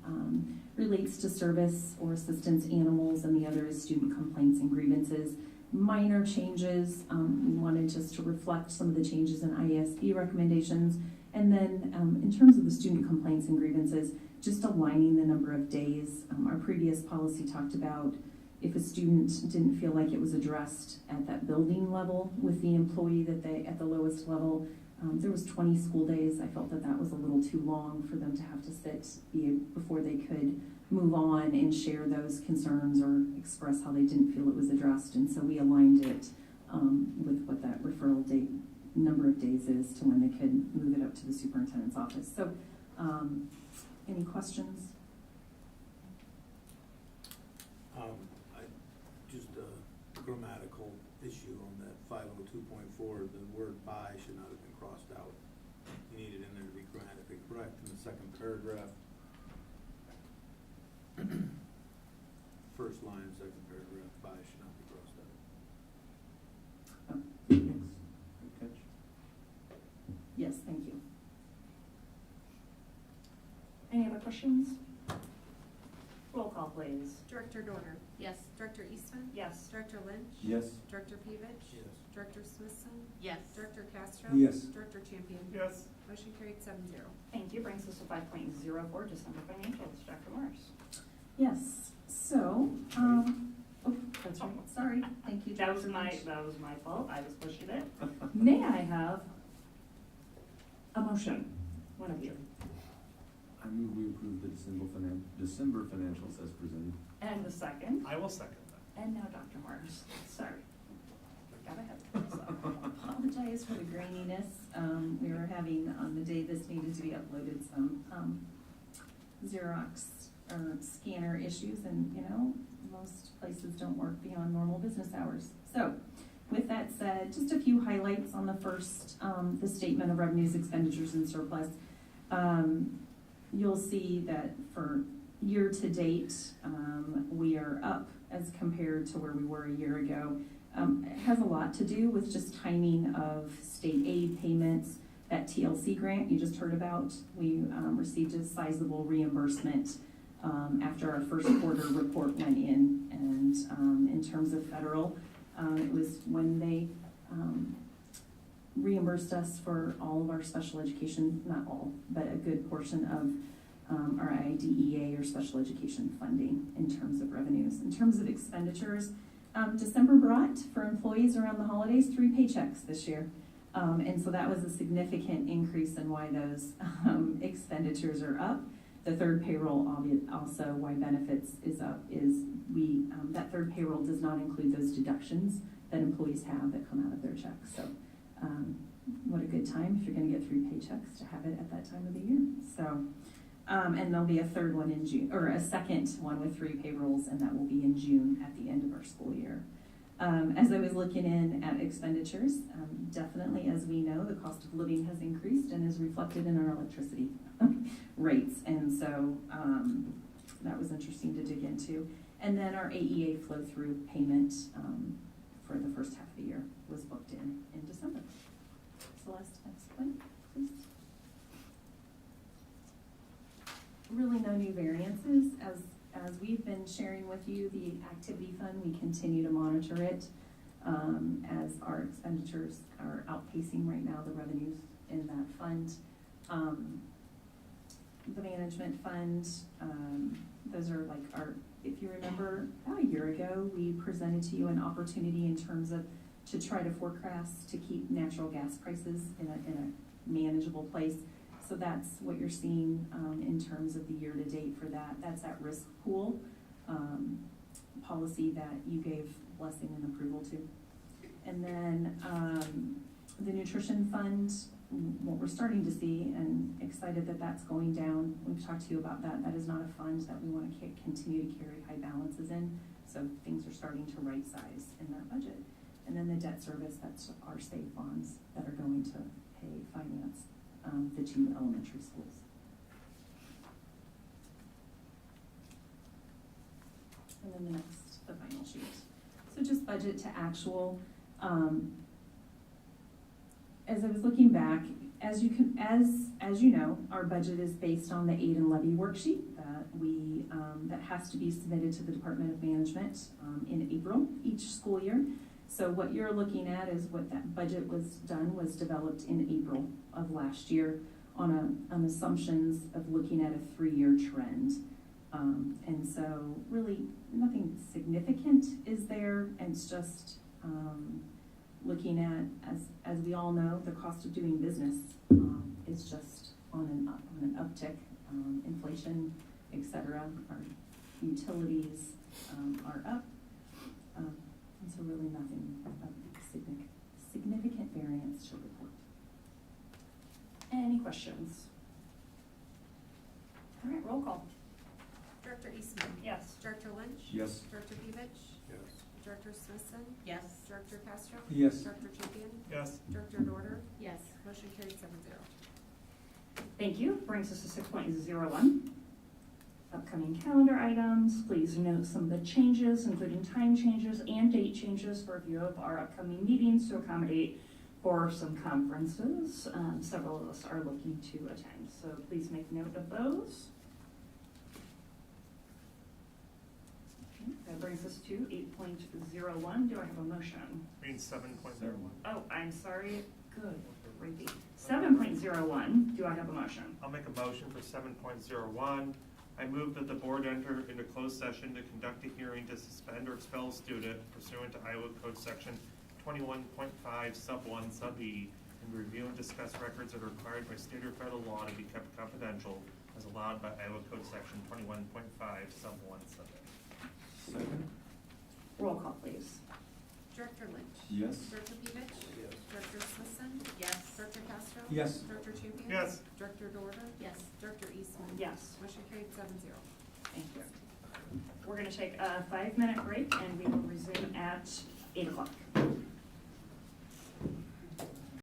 relates to service or assistance animals, and the other is student complaints and grievances. Minor changes. We wanted just to reflect some of the changes in IASB recommendations. And then in terms of the student complaints and grievances, just aligning the number of days. Our previous policy talked about if a student didn't feel like it was addressed at that building level with the employee at the lowest level, there was 20 school days. I felt that was a little too long for them to have to sit before they could move on and share those concerns or express how they didn't feel it was addressed. And so we aligned it with what that referral date number of days is to when they could move it up to the superintendent's office. So any questions? Just a grammatical issue on that 502.4, the word by should not have been crossed out. You need it in there to be grammatically correct in the second paragraph. First line, second paragraph, by should not be crossed out. Good catch. Yes, thank you. Any other questions? Roll call, please. Director Dorner. Yes. Director Eastman. Yes. Director Lynch. Yes. Director Pevich. Yes. Director Smithson. Yes. Director Castro. Yes. Director Champion. Yes. Motion carried 7-0. Thank you. Brings us to 5.04, December financials. Dr. Morris. Yes, so, that's right, sorry. Thank you, Dr. Lynch. That was my fault, I was pushing it. May I have a motion? One of you. I move we approve the December financials as presented. And the second. I will second that. And now Dr. Morris. Sorry. Got ahead of myself. apologize for the graininess. We were having, on the day this needed to be uploaded, some Xerox or scanner issues, and most places don't work beyond normal business hours. So, with that said, just a few highlights on the first, the statement of revenues, expenditures, and surplus. You'll see that for year to date, we are up as compared to where we were a year ago. It has a lot to do with just timing of state aid payments. That TLC grant you just heard about, we received a sizable reimbursement after our first quarter report went in. And in terms of federal, it was when they reimbursed us for all of our special education, not all, but a good portion of our IDEA or special education funding in terms of revenues. In terms of expenditures, December brought for employees around the holidays 3 paychecks this year. And so that was a significant increase in why those expenditures are up. The third payroll also why benefits is up is that third payroll does not include those deductions that employees have that come out of their checks. So what a good time if you're going to get 3 paychecks to have it at that time of the year. So and there'll be a third one in June, or a second one with 3 payrolls, and that will be in June at the end of our school year. As I was looking in at expenditures, definitely, as we know, the cost of living has increased and is reflected in our electricity rates. And so that was interesting to dig into. And then our AEA flow-through payment for the first half of the year was booked in December. Celeste, next one, please. Really no new variances. As we've been sharing with you, the activity fund, we continue to monitor it as our expenditures are outpacing right now the revenues in that fund. The management fund, those are like our, if you remember, about a year ago, we presented to you an opportunity in terms of to try to forecast to keep natural gas prices in a manageable place. So that's what you're seeing in terms of the year to date for that. That's that risk pool policy that you gave blessing and approval to. And then the nutrition fund, what we're starting to see, and excited that that's going down. We've talked to you about that. That is not a fund that we want to continue to carry high balances in. So things are starting to right size in that budget. And then the debt service, that's our state bonds that are going to finance the 2 elementary schools. And then the final sheet. So just budget to actual. As I was looking back, as you know, our budget is based on the aid and levy worksheet that has to be submitted to the Department of Management in April each school year. So what you're looking at is what that budget was developed in April of last year on assumptions of looking at a 3-year trend. And so really nothing significant is there, and it's just looking at, as we all know, the cost of doing business is just on an uptick. Inflation, etc. Our utilities are up. And so really nothing of significant variance to report. Any questions? All right, roll call. Director Eastman? Yes. Director Lynch? Yes. Director Pevich? Yes. Director Smithson? Yes. Director Castro? Yes. Director Champion? Yes. Director Dorder? Yes. Motion carried 7-0. Thank you. Brings us to 6.01. Upcoming calendar items. Please note some of the changes, including time changes and date changes for a few of our upcoming meetings to accommodate for some conferences. Several of us are looking to attend, so please make note of those. Okay, that brings us to 8.01. Do I have a motion? Means 7.01. Oh, I'm sorry. Good. Gravy. 7.01. Do I have a motion? I'll make a motion for 7.01. I move that the board enter into closed session to conduct a hearing to suspend or expel a student pursuant to Iowa Code Section 21.5 Sub 1 Sub E, and review and discuss records that are required by state or federal law to be kept confidential as allowed by Iowa Code Section 21.5 Sub 1 Sub A. Second. Roll call, please. Director Lynch? Yes. Director Pevich? Yes. Director Smithson? Yes. Director Castro? Yes. Director Champion? Yes. Director Dorder? Yes. Director Eastman? Yes. Motion carried 7-0. Thank you. We're gonna take a 5-minute break and we will resume at 8 o'clock.